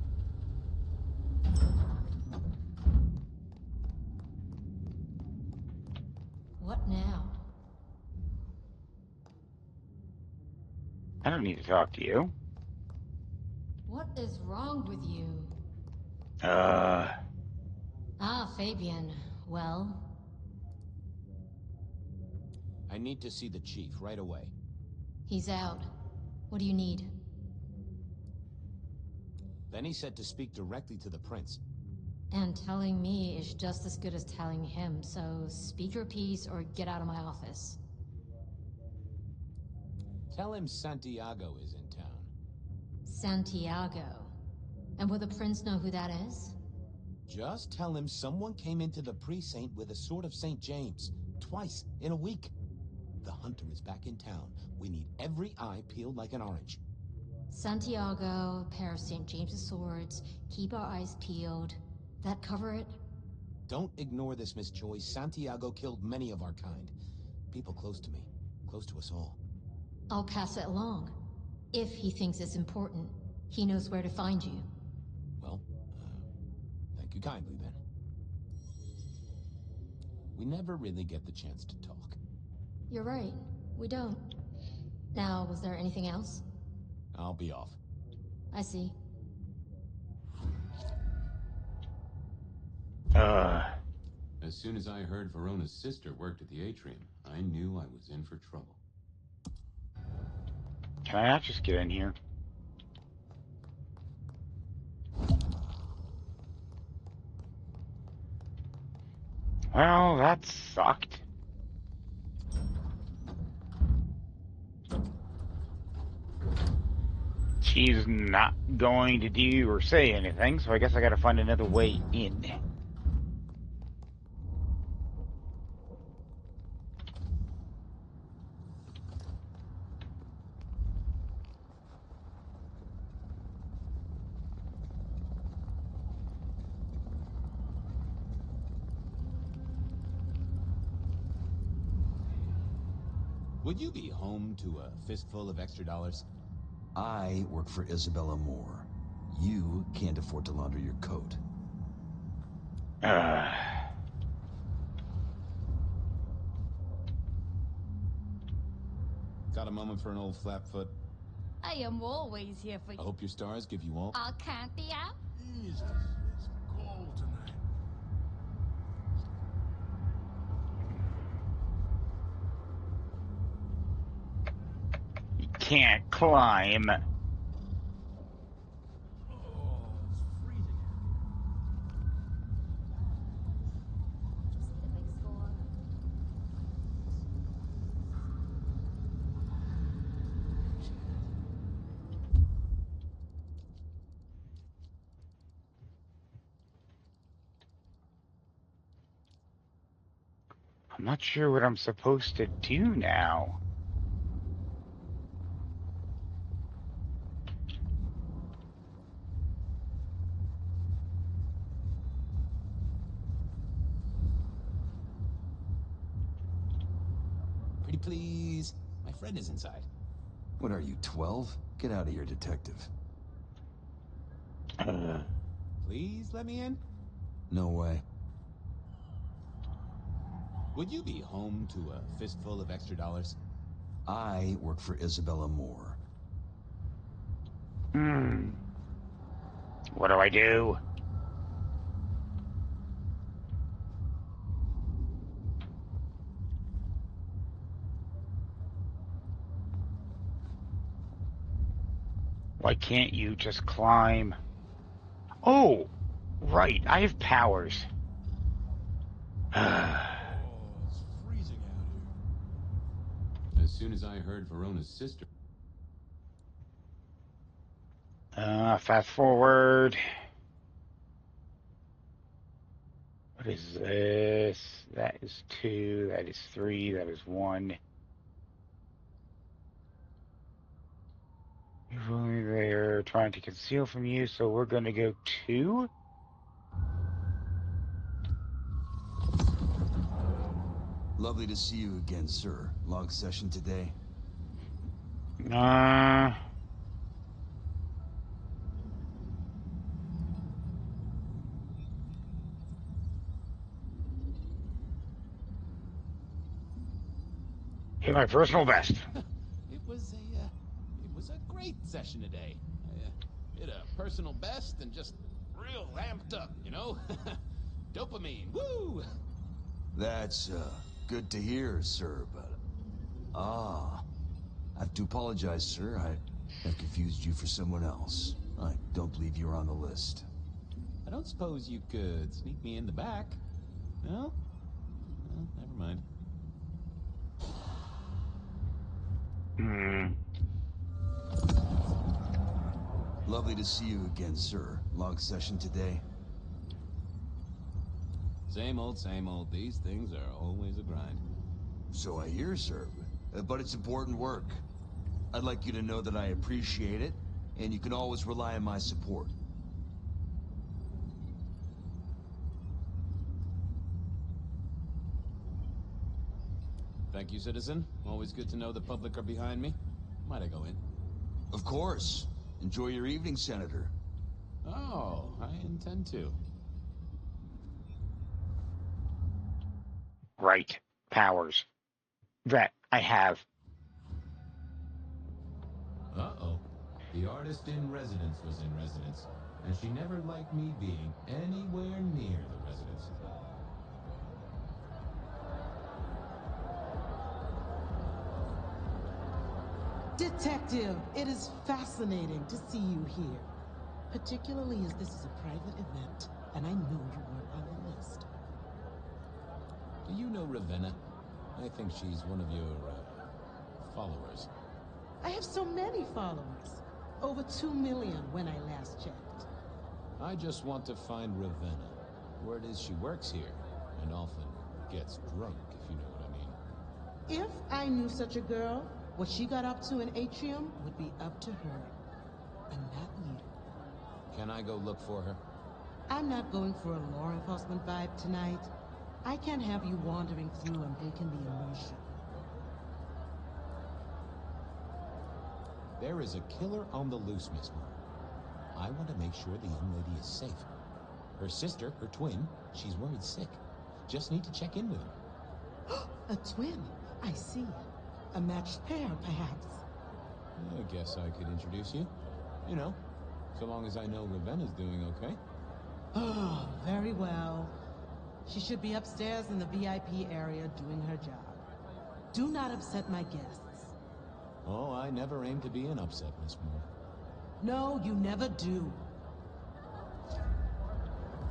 What now? I don't need to talk to you. What is wrong with you? Ah, Fabian. Well? I need to see the chief right away. He's out. What do you need? Benny said to speak directly to the prince. And telling me is just as good as telling him, so speak your piece or get out of my office. Tell him Santiago is in town. Santiago. And will the prince know who that is? Just tell him someone came into the precinct with a sword of St. James. Twice in a week. The hunter is back in town. We need every eye peeled like an orange. Santiago, pair of St. James's swords, keep our eyes peeled. That cover it? Don't ignore this, Miss Joyce. Santiago killed many of our kind. People close to me. Close to us all. I'll pass it along. If he thinks it's important, he knows where to find you. Well, thank you kindly, then. We never really get the chance to talk. You're right. We don't. Now, was there anything else? I'll be off. I see. As soon as I heard Verona's sister worked at the atrium, I knew I was in for trouble. Can I not just get in here? Well, that sucked. She's not going to do or say anything, so I guess I gotta find another way in. Would you be home to a fistful of extra dollars? I work for Isabella Moore. You can't afford to launder your coat. Got a moment for an old flatfoot? I am always here for you. I hope your stars give you all... I can't be out. Jesus, it's cold tonight. You can't climb. I'm not sure what I'm supposed to do now. Pretty please. My friend is inside. What are you, 12? Get out of here, detective. Please let me in? No way. Would you be home to a fistful of extra dollars? I work for Isabella Moore. What do I do? Why can't you just climb? Oh, right, I have powers. Oh, it's freezing soon as I heard Verona's sister... Fast forward. What is this? That is 2. That is 3. That is 1. They're trying to conceal from you, so we're going to go 2. Lovely to see you again, sir. Long session today? Hit my personal best. It was a great session today. I hit a personal best and just real amped up, you know? Dopamine, woo! That's, good to hear, sir, but... I have to apologize, sir. I have confused you for someone else. I don't believe you're on the list. I don't suppose you could sneak me in the back? No? Well, never mind. Lovely to see you again, sir. Long session today? Same old, same old. These things are always a grind. So I hear, sir. But it's important work. I'd like you to know that I appreciate it, and you can always rely on my support. Thank you, citizen. Always good to know the public are behind me. Might I go in? Of course. Enjoy your evening, Senator. Oh, I intend to. Right. Powers. That I have. Uh-oh. The artist in residence was in residence, and she never liked me being anywhere near the residence. Detective, it is fascinating to see you here. Particularly as this is a private event, and I know you weren't on the list. Do you know Ravenna? I think she's one of your, followers. I have so many followers. Over 2 million when I last checked. I just want to find Ravenna. Word is she works here, and often gets drunk, if you know what I mean. If I knew such a girl, what she got up to in Atrium would be up to her. And not you. Can I go look for her? I'm not going for a law enforcement vibe tonight. I can't have you wandering through and breaking the immersion. There is a killer on the loose, Miss Moore. I want to make sure the young lady is safe. Her sister, her twin, she's worried sick. Just need to check in with him. A twin? I see. A matched pair, perhaps. I guess I could introduce you. You know, so long as I know Ravenna's doing okay. Oh, very well. She should be upstairs in the VIP area doing her job. Do not upset my guests. Oh, I never aim to be an upset, Miss Moore. No, you never do.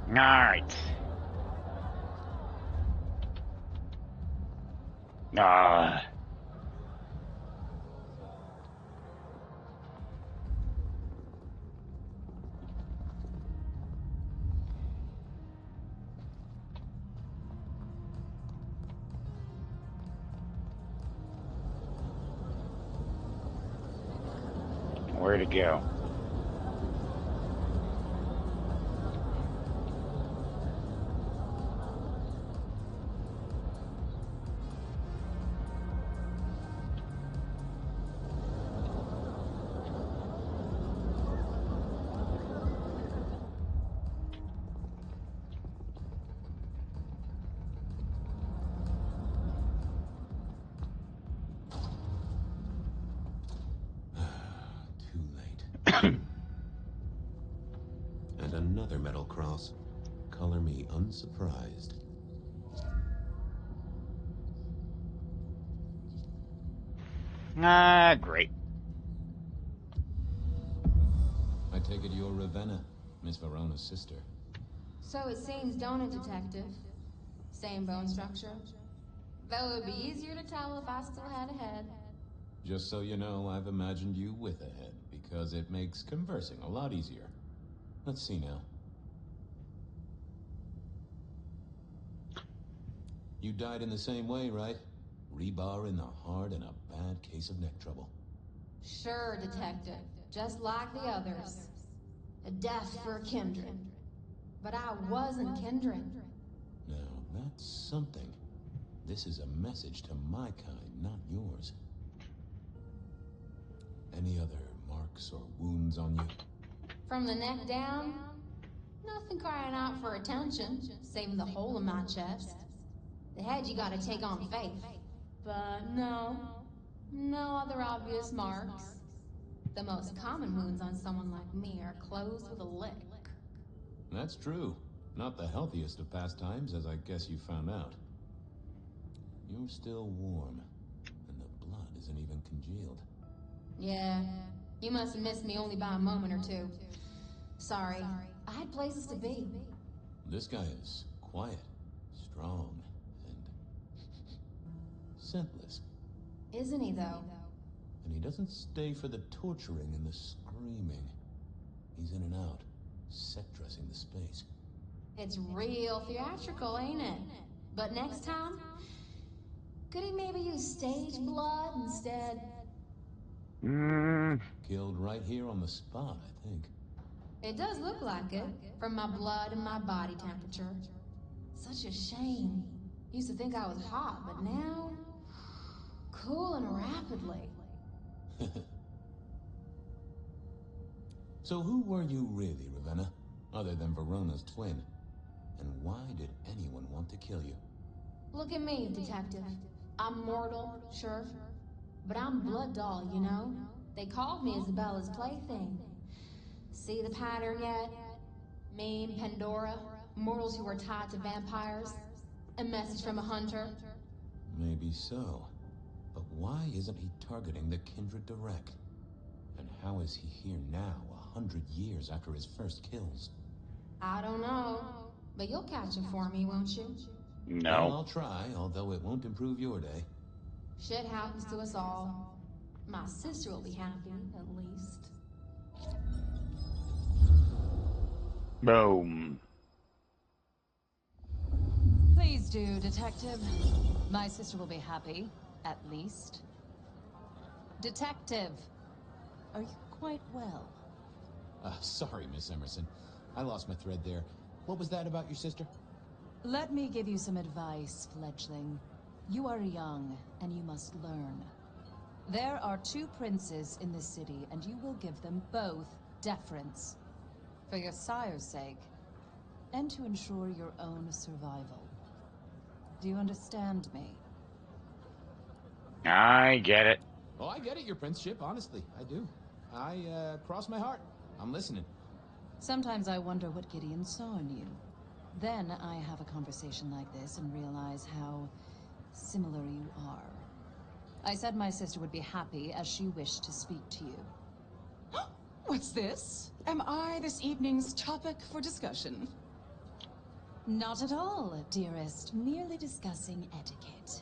All right. Where to go? Too late. And another metal cross. Color me unsurprised. Great. I take it you're Ravenna, Miss Verona's sister. So it seems, don't it, Detective? Same bone structure? Though it would be easier to tell if I still had a head. Just so you know, I've imagined you with a head, because it makes conversing a lot easier. Let's see now. You died in the same way, right? Rebar in the heart and a bad case of neck trouble. Sure, Detective. Just like the others. A death for a kindred. But I wasn't kindred. Now, that's something. This is a message to my kind, not yours. Any other marks or wounds on you? From the neck down, nothing crying out for attention, saving the hole in my chest. The head you gotta take on faith. But no other obvious marks. The most common wounds on someone like me are closed with a lick. That's true. Not the healthiest of pastimes, as I guess you found out. You're still warm, and the blood isn't even congealed. Yeah, you must have missed me only by a moment or two. Sorry, I had places to be. This guy is quiet, strong, and scentless. Isn't he, though? And he doesn't stay for the torturing and the screaming. He's in and out, set dressing the space. It's real theatrical, ain't it? But next time, could he maybe use stage blood instead? Killed right here on the spot, I think. It does look like it, from my blood and my body temperature. Such a shame. Used to think I was hot, but now... cooling rapidly. So who were you really, Ravenna? Other than Verona's twin? And why did anyone want to kill you? Look at me, Detective. I'm mortal, sure. But I'm blood doll, you know? They called me Isabella's plaything. See the pattern yet? Me and Pandora, mortals who are tied to vampires. A message from a hunter. Maybe so. But why isn't he targeting the Kindred direct? And how is he here now, 100 years after his first kills? I don't know. But you'll catch him for me, won't you? No. Well, I'll try, although it won't improve your day. Shit happens to us all. My sister will be happy, at least. Boom. Please do, Detective. My sister will be happy, at least. Detective, are you quite well? Sorry, Miss Emerson. I lost my thread there. What was that about your sister? Let me give you some advice, fledgling. You are young, and you must learn. There are 2 princes in this city, and you will give them both deference. For your sire's sake, and to ensure your own survival. Do you understand me? I get it. Oh, I get it, your princeship, honestly. I do. Cross my heart. I'm listening. Sometimes I wonder what Gideon saw in you. Then I have a conversation like this and realize how similar you are. I said my sister would be happy as she wished to speak to you. What's this? Am I this evening's topic for discussion? Not at all, dearest. Merely discussing etiquette.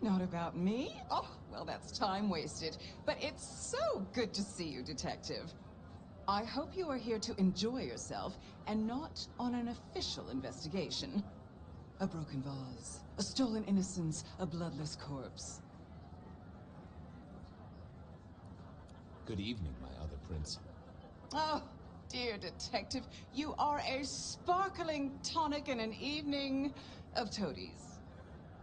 Not about me? Oh, well, that's time wasted. But it's so good to see you, Detective. I hope you are here to enjoy yourself and not on an official investigation. A broken vase, a stolen innocence, a bloodless corpse. Good evening, my other prince. Oh, dear Detective, you are a sparkling tonic in an evening of toadies.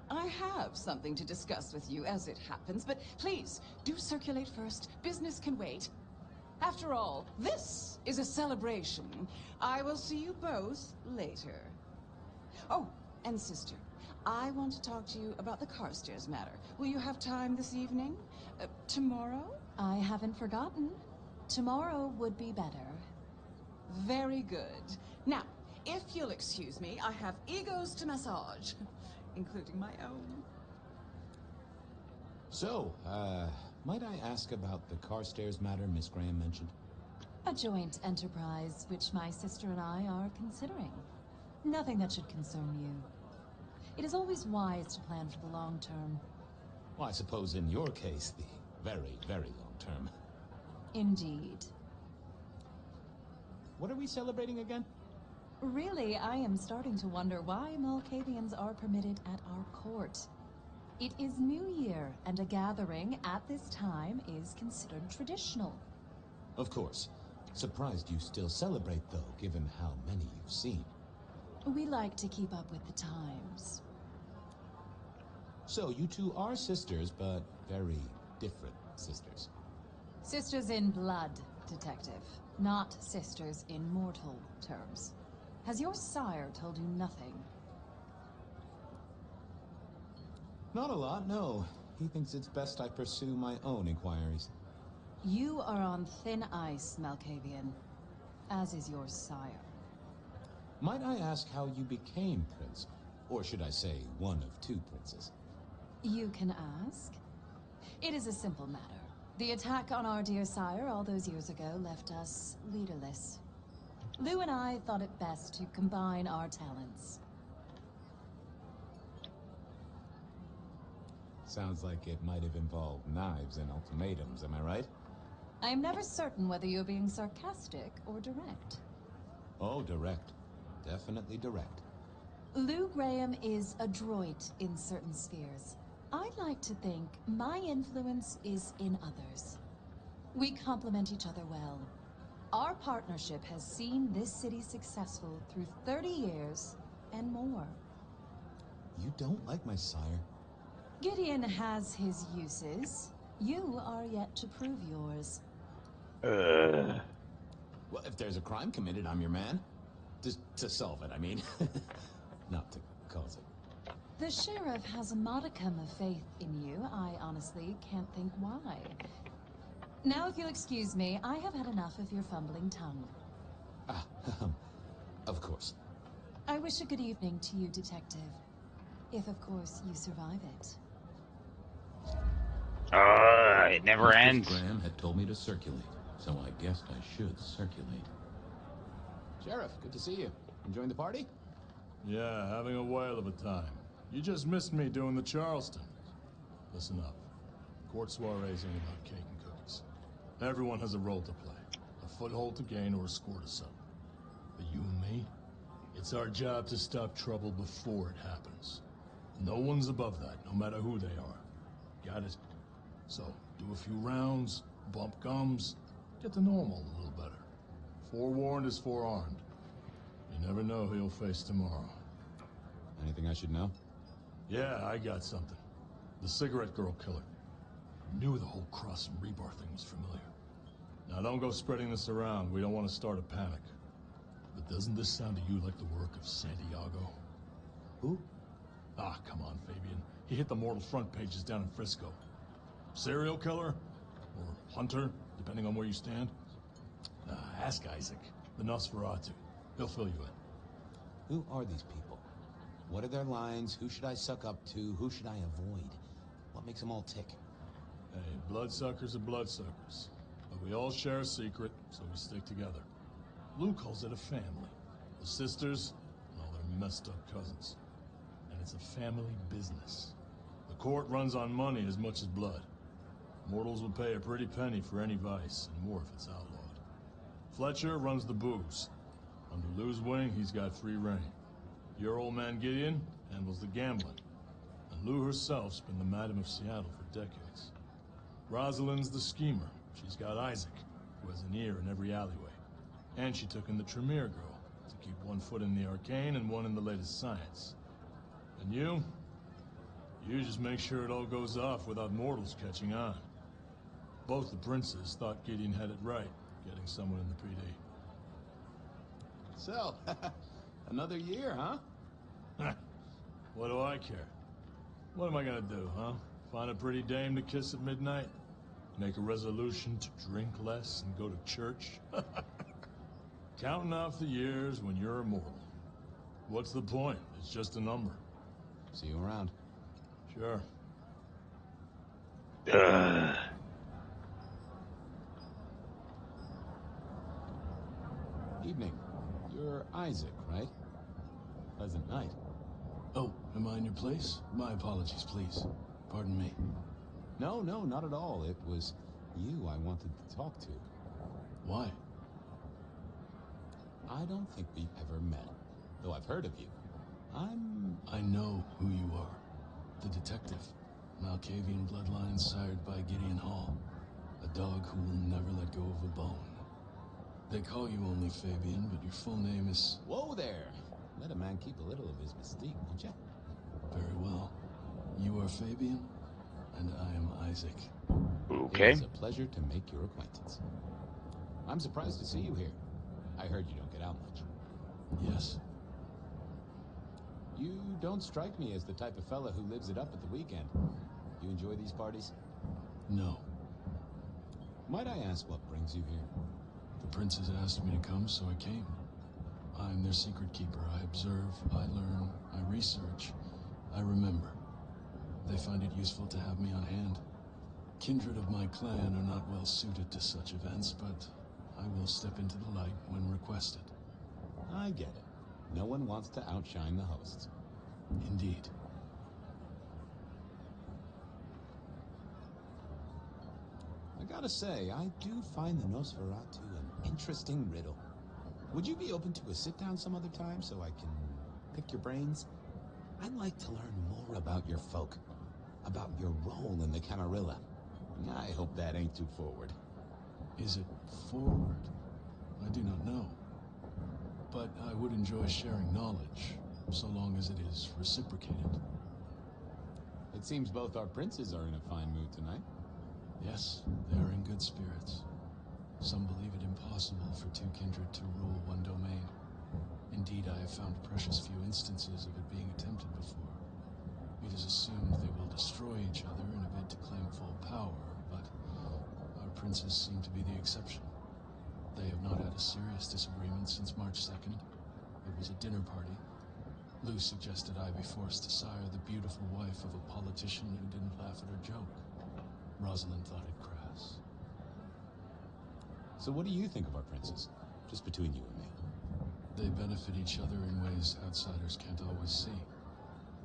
I have something to discuss with you as it happens, but please, do circulate first. Business can wait. After all, this is a celebration. I will see you both later. Oh, and sister, I want to talk to you about the Carstairs matter. Will you have time this evening? Tomorrow? I haven't forgotten. Tomorrow would be better. Very good. Now, if you'll excuse me, I have egos to massage, including my own. So, might I ask about the Carstairs matter Miss Graham mentioned? A joint enterprise, which my sister and I are considering. Nothing that should concern you. It is always wise to plan for the long term. Well, I suppose in your case, the Very, very long term. Indeed. What are we celebrating again? Really, I am starting to wonder why Malkavians are permitted at our court. It is New Year, and a gathering at this time is considered traditional. Of course. Surprised you still celebrate, though, given how many you've seen. We like to keep up with the times. So, you two are sisters, but very different sisters. Sisters in blood, Detective. Not sisters in mortal terms. Has your sire told you nothing? Not a lot, no. He thinks it's best I pursue my own inquiries. You are on thin ice, Malkavian. As is your sire. Might I ask how you became prince? Or should I say, one of two princes? You can ask. It is a simple matter. The attack on our dear sire all those years ago left us leaderless. Lou and I thought it best to combine our talents. Sounds like it might have involved knives and ultimatums, am I right? I am never certain whether you're being sarcastic or direct. Oh, direct. Definitely direct. Lou Graham is adroit in certain spheres. I'd like to think my influence is in others. We complement each other well. Our partnership has seen this city successful through 30 years and more. You don't like my sire? Gideon has his uses. You are yet to prove yours. Well, if there's a crime committed, I'm your man. To solve it, I mean. Not to cause it. The sheriff has a modicum of faith in you. I honestly can't think why. Now, if you'll excuse me, I have had enough of your fumbling tongue. Ah, of course. I wish a good evening to you, Detective. If, of course, you survive it. It never Mistress ends. Graham had told me to circulate, so I guessed I should circulate. Sheriff, good to see you. Enjoying the party? Yeah, having a whale of a time. You just missed me doing the Charleston. Listen up. Court soirees ain't about cake and cookies. Everyone has a role to play. A foothold to gain or a score to settle. But you and me, it's our job to stop trouble before it happens. No one's above that, no matter who they are. Got it? So, do a few rounds, bump gums, get to normal a little better. Forewarned is forearmed. You never know who you'll face tomorrow. Anything I should know? Yeah, I got something. The cigarette girl killer. Knew the whole Cross and Rebar thing was familiar. Now don't go spreading this around. We don't want to start a panic. But doesn't this sound to you like the work of Santiago? Who? Ah, come on, Fabian. He hit the mortal front pages down in Frisco. Serial killer? Or hunter, depending on where you stand? Ask Isaac, the Nosferatu. He'll fill you in. Who are these people? What are their lines? Who should I suck up to? Who should I avoid? What makes them all tick? Hey, bloodsuckers are bloodsuckers. But we all share a secret, so we stick together. Lou calls it a family. The sisters, and all their messed up cousins. And it's a family business. The court runs on money as much as blood. Mortals will pay a pretty penny for any vice, and more if it's outlawed. Fletcher runs the booze. Under Lou's wing, he's got free reign. Your old man Gideon handles the gambling. And Lou herself's been the Madam of Seattle for decades. Rosalind's the schemer. She's got Isaac, who has an ear in every alleyway. And she took in the Tremere girl, to keep one foot in the arcane and one in the latest science. And you just make sure it all goes off without mortals catching on. Both the princes thought Gideon had it right, getting someone in the PD. So, another year, huh? What do I care? What am I gonna do, huh? Find a pretty dame to kiss at midnight? Make a resolution to drink less and go to church? Counting off the years when you're immortal. What's the point? It's just a number. See you around. Sure. Evening. You're Isaac, right? Pleasant night. Oh, am I in your place? My apologies, please. Pardon me. No, not at all. It was you I wanted to talk to. Why? I don't think we've ever met, though I've heard of you. I know who you are. The detective. Masquerade Bloodlines sired by Gideon Hall. A dog who will never let go of a bone. They call you only Fabian, but your full name is... Whoa there! Let a man keep a little of his mystique, won't you? Very well. You are Fabian, and I am Isaac. It Okay. is a pleasure to make your acquaintance. I'm surprised to see you here. I heard you don't get out much. Yes. You don't strike me as the type of fella who lives it up at the weekend. You enjoy these parties? No. Might I ask what brings you here? The princes asked me to come, so I came. I'm their secret keeper. I observe, I learn, I research, I remember. They find it useful to have me on hand. Kindred of my clan are not well suited to such events, but I will step into the light when requested. I get it. No one wants to outshine the hosts. Indeed. I gotta say, I do find the Nosferatu an interesting riddle. Would you be open to a sit-down some other time so I can pick your brains? I'd like to learn more about your folk, about your role in the Camarilla. I hope that ain't too forward. Is it forward? I do not know. But I would enjoy sharing knowledge, so long as it is reciprocated. It seems both our princes are in a fine mood tonight. Yes, they are in good spirits. Some believe it impossible for two kindred to rule one domain. Indeed, I have found precious few instances of it being attempted before. It is assumed they will destroy each other in a bid to claim full power, but our princes seem to be the exception. They have not had a serious disagreement since March 2nd. It was a dinner party. Lou suggested I be forced to sire the beautiful wife of a politician who didn't laugh at her joke. Rosalind thought it crass. So what do you think of our princes? Just between you and me. They benefit each other in ways outsiders can't always see.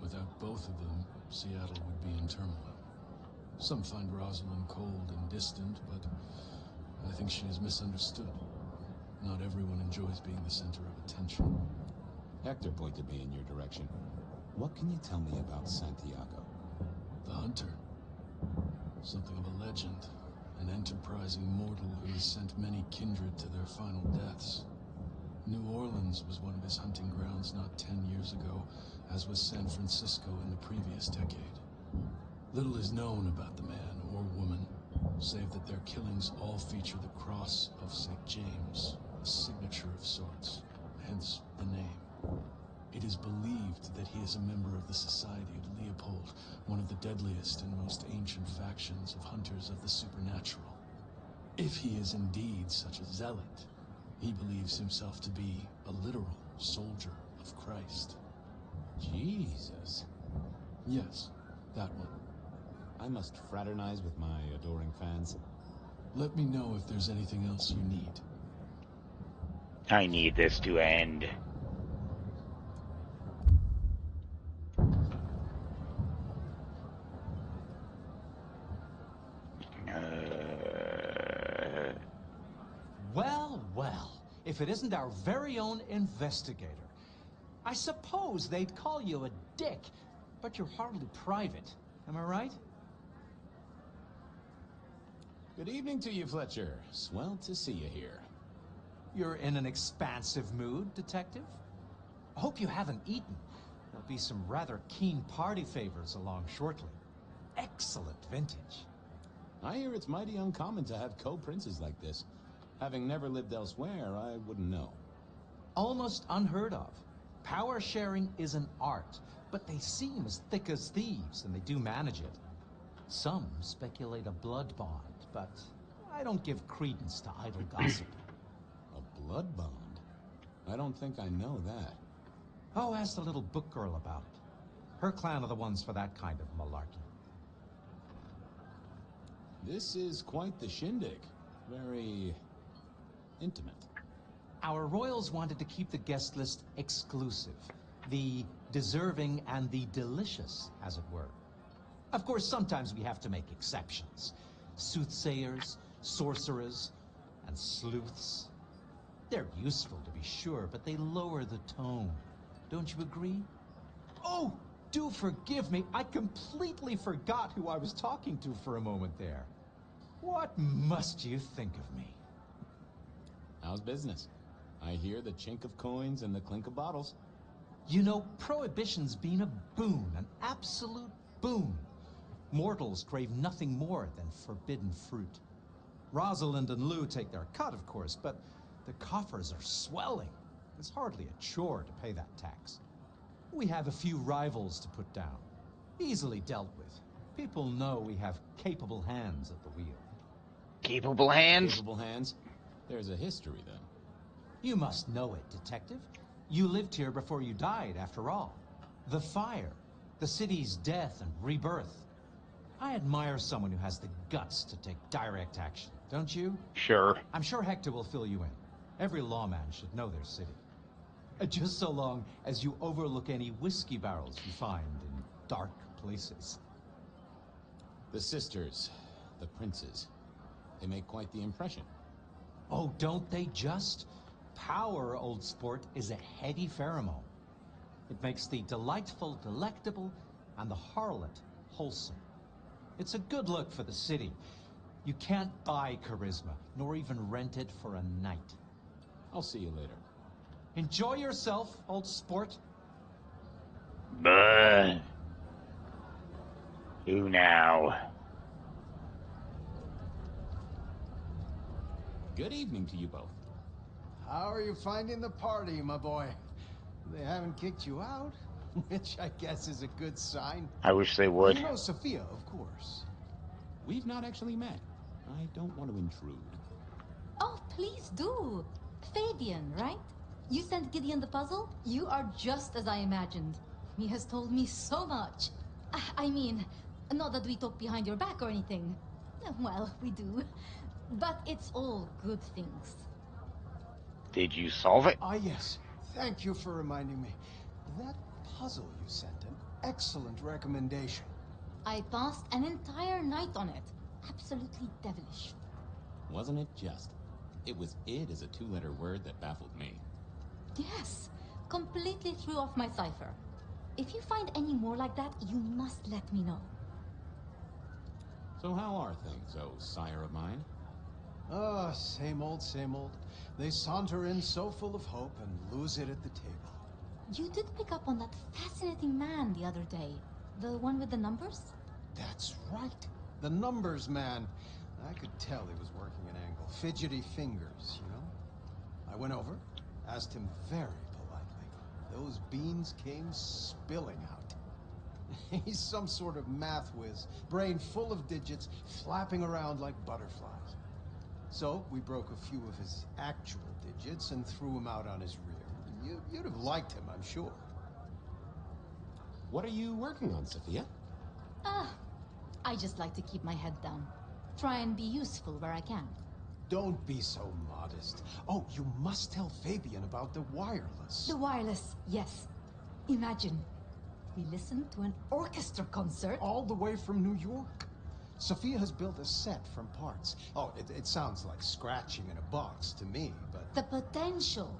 Without both of them, Seattle would be in turmoil. Some find Rosalind cold and distant, but I think she is misunderstood. Not everyone enjoys being the center of attention. Hector pointed me in your direction. What can you tell me about Santiago? The hunter. Something of a legend. An enterprising mortal who has sent many kindred to their final deaths. New Orleans was one of his hunting grounds not 10 years ago, as was San Francisco in the previous decade. Little is known about the man or woman, save that their killings all feature the cross of St. James, a signature of sorts, hence the name. It is believed that he is a member of the Society of Leopold, one of the deadliest and most ancient factions of hunters of the supernatural. If he is indeed such a zealot, he believes himself to be a literal soldier of Christ. Jesus. Yes, that one. I must fraternize with my adoring fans. Let me know if there's anything else you need. I need this to end. Well, well, if it isn't our very own investigator. I suppose they'd call you a dick, but you're hardly private. Am I right? Good evening to you, Fletcher. Swell to see you here. You're in an expansive mood, Detective? I hope you haven't eaten. There'll be some rather keen party favors along shortly. Excellent vintage. I hear it's mighty uncommon to have co-princes like this. Having never lived elsewhere, I wouldn't know. Almost unheard of. Power sharing is an art, but they seem as thick as thieves, and they do manage it. Some speculate a blood bond, but I don't give credence to idle gossip. A blood bond? I don't think I know that. Oh, ask the little book girl about it. Her clan are the ones for that kind of malarkey. This is quite the shindig. Very intimate. Our royals wanted to keep the guest list exclusive. The deserving and the delicious, as it were. Of course, sometimes we have to make exceptions. Soothsayers, sorcerers, and sleuths. They're useful, to be sure, but they lower the tone. Don't you agree? Oh, do forgive me. I completely forgot who I was talking to for a moment there. What must you think of me? How's business? I hear the chink of coins and the clink of bottles. You know, Prohibition's been a boon, an absolute boon. Mortals crave nothing more than forbidden fruit. Rosalind and Lou take their cut, of course, but the coffers are swelling. It's hardly a chore to pay that tax. We have a few rivals to put down. Easily dealt with. People know we have capable hands at the wheel. Capable hands? Capable hands? There's a history, then. You must know it, Detective. You lived here before you died, after all. The fire, the city's death and rebirth. I admire someone who has the guts to take direct action, don't you? Sure. I'm sure Hector will fill you in. Every lawman should know their city. Just so long as you overlook any whiskey barrels you find in dark places. The sisters, the princes, they make quite the impression. Oh, don't they just? Power, old sport, is a heady pheromone. It makes the delightful delectable and the harlot wholesome. It's a good look for the city. You can't buy charisma, nor even rent it for a night. I'll see you later. Enjoy yourself, old sport. But who now? Good evening to you both. How are you finding the party, my boy? They haven't kicked you out, which I guess is a good sign. I wish they would. You know Sophia, of course. We've not actually met. I don't want to intrude. Oh, please do. Fabian, right? You sent Gideon the puzzle? You are just as I imagined. He has told me so much. I mean, not that we talk behind your back or anything. Well, we do. But it's all good things. Did you solve it? Ah, yes. Thank you for reminding me. That puzzle you sent, an excellent recommendation. I passed an entire night on it. Absolutely devilish. Wasn't it just? It was "id" as a two-letter word that baffled me. Yes, completely threw off my cipher. If you find any more like that, you must let me know. So how are things, oh sire of mine? Ah, same old, same old. They saunter in so full of hope and lose it at the table. You did pick up on that fascinating man the other day. The one with the numbers? That's right. The numbers man. I could tell he was working an angle. Fidgety fingers, you know? I went over, asked him very politely. Those beans came spilling out. He's some sort of math whiz, brain full of digits, flapping around like butterflies. So, we broke a few of his actual digits and threw him out on his rear. You'd have liked him, I'm sure. What are you working on, Sophia? I just like to keep my head down. Try and be useful where I can. Don't be so modest. Oh, you must tell Fabian about the wireless. The wireless, yes. Imagine, we listened to an orchestra concert. All the way from New York. Sophia has built a set from parts. Oh, it sounds like scratching in a box to me, but... The potential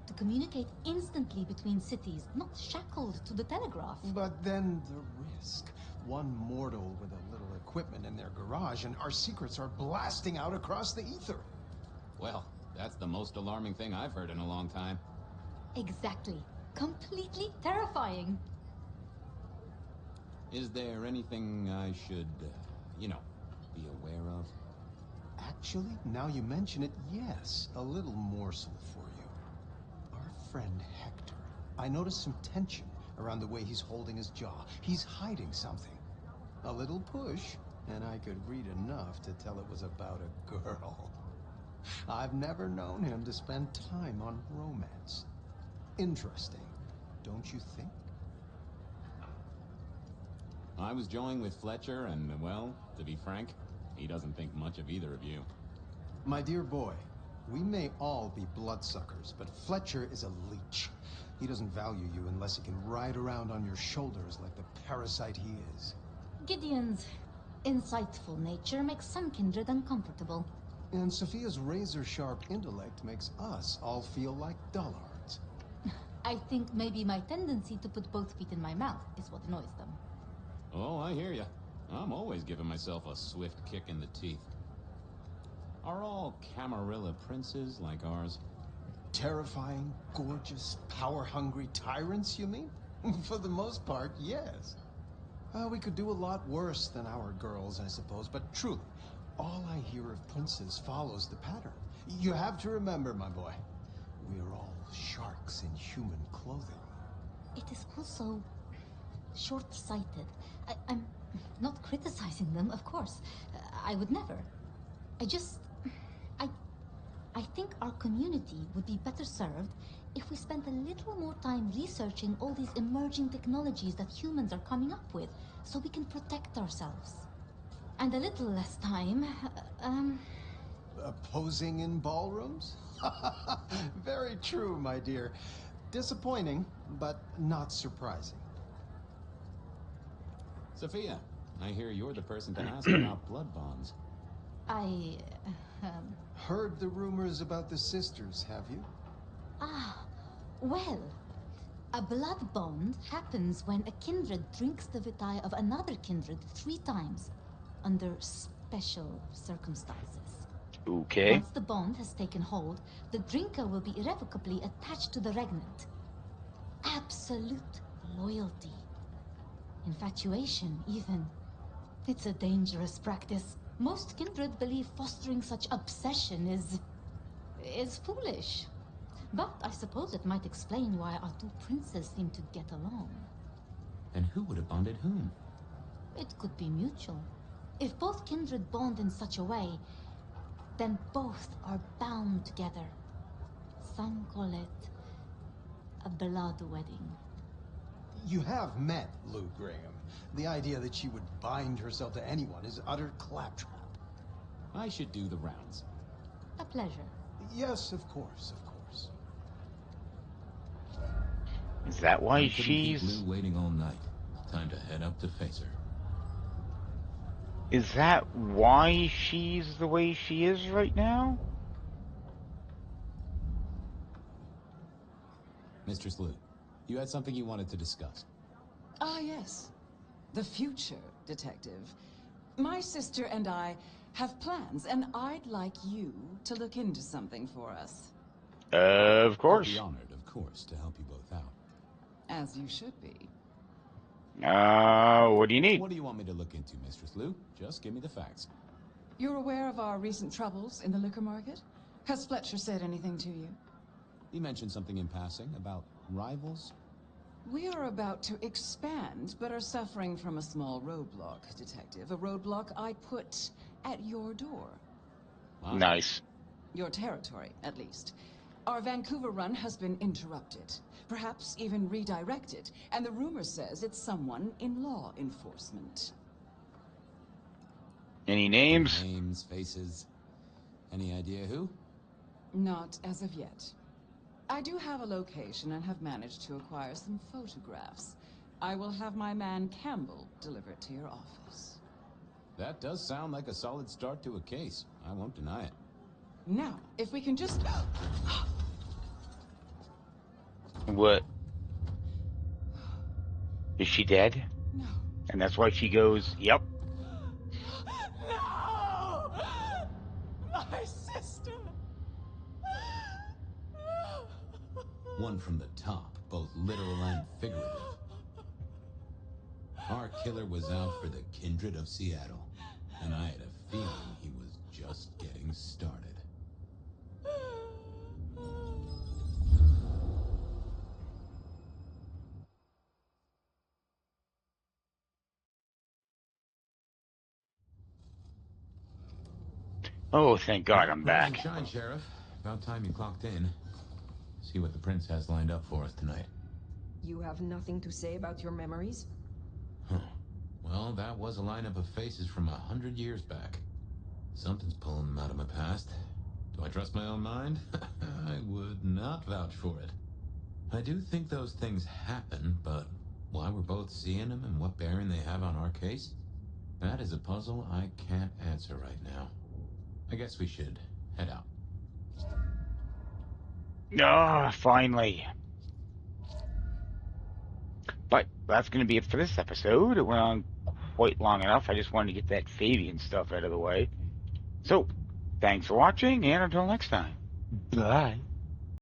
to communicate instantly between cities, not shackled to the telegraph. But then the risk. One mortal with a little equipment in their garage, and our secrets are blasting out across the ether. Well, that's the most alarming thing I've heard in a long time. Exactly. Completely terrifying. Is there anything I should, you know, be aware of? Actually, now you mention it, yes. A little morsel for you. Our friend Hector. I noticed some tension around the way he's holding his jaw. He's hiding something. A little push, and I could read enough to tell it was about a girl. I've never known him to spend time on romance. Interesting, don't you think? I was joined with Fletcher, and, well, to be frank, he doesn't think much of either of you. My dear boy, we may all be bloodsuckers, but Fletcher is a leech. He doesn't value you unless he can ride around on your shoulders like the parasite he is. Gideon's insightful nature makes some kindred uncomfortable. And Sophia's razor-sharp intellect makes us all feel like dullards. I think maybe my tendency to put both feet in my mouth is what annoys them. Oh, I hear ya. I'm always giving myself a swift kick in the teeth. Are all Camarilla princes like ours? Terrifying, gorgeous, power-hungry tyrants, you mean? For the most part, yes. We could do a lot worse than our girls, I suppose, but truly, all I hear of princes follows the pattern. You have to remember, my boy, we're all sharks in human clothing. It is also short-sighted. I'm not criticizing them, of course. I would never. I think our community would be better served if we spent a little more time researching all these emerging technologies that humans are coming up with, so we can protect ourselves. And a little less time, Posing in ballrooms? Very true, my dear. Disappointing, but not surprising. Sophia, I hear you're the person to ask about blood bonds. Heard the rumors about the sisters, have you? Well, a blood bond happens when a kindred drinks the vitae of another kindred 3 times, under special circumstances. Okay. Once the bond has taken hold, the drinker will be irrevocably attached to the regnant. Absolute loyalty. Infatuation, even. It's a dangerous practice. Most kindred believe fostering such obsession is foolish. But I suppose it might explain why our 2 princes seem to get along. And who would have bonded whom? It could be mutual. If both kindred bond in such a way, then both are bound together. Some call it a blood wedding. You have met Lou Graham. The idea that she would bind herself to anyone is utter claptrap. I should do the rounds. A pleasure. Yes, of course, of course. Is that why I couldn't keep she's... Lou waiting all night. Time to head up to face her. Is that why she's the way she is right now? Mistress Lou, you had something you wanted to discuss. Ah, yes. The future, Detective. My sister and I have plans, and I'd like you to look into something for us. Of course. I'll be honored, of course, to help you both out. As you should be. What do you need? What do you want me to look into, Mistress Lou? Just give me the facts. You're aware of our recent troubles in the liquor market? Has Fletcher said anything to you? He mentioned something in passing about rivals. We are about to expand, but are suffering from a small roadblock, Detective. A roadblock I put at your door. Wow. Nice. Your territory, at least. Our Vancouver run has been interrupted, perhaps even redirected, and the rumor says it's someone in law enforcement. Any names? Names, faces. Any idea who? Not as of yet. I do have a location and have managed to acquire some photographs. I will have my man Campbell deliver it to your office. That does sound like a solid start to a case. I won't deny it. Now, if we can just... What? Is she dead? No. And that's why she goes, yep. No! My sister! One from the top, both literal and figurative. Our killer was out for the kindred of Seattle, and I had a feeling he was just getting started. Oh, thank God I'm Rise and back. shine, Sheriff. About time you clocked in. See what the prince has lined up for us tonight. You have nothing to say about your memories? Huh. Well, that was a lineup of faces from 100 years back. Something's pulling them out of my past. Do I trust my own mind? I would not vouch for it. I do think those things happen, but why we're both seeing them and what bearing they have on our case? That is a puzzle I can't answer right now. I guess we should head out. Ah, finally. But that's going to be it for this episode. It went on quite long enough. I just wanted to get that Fabian stuff out of the way. So, thanks for watching, and until next time, bye.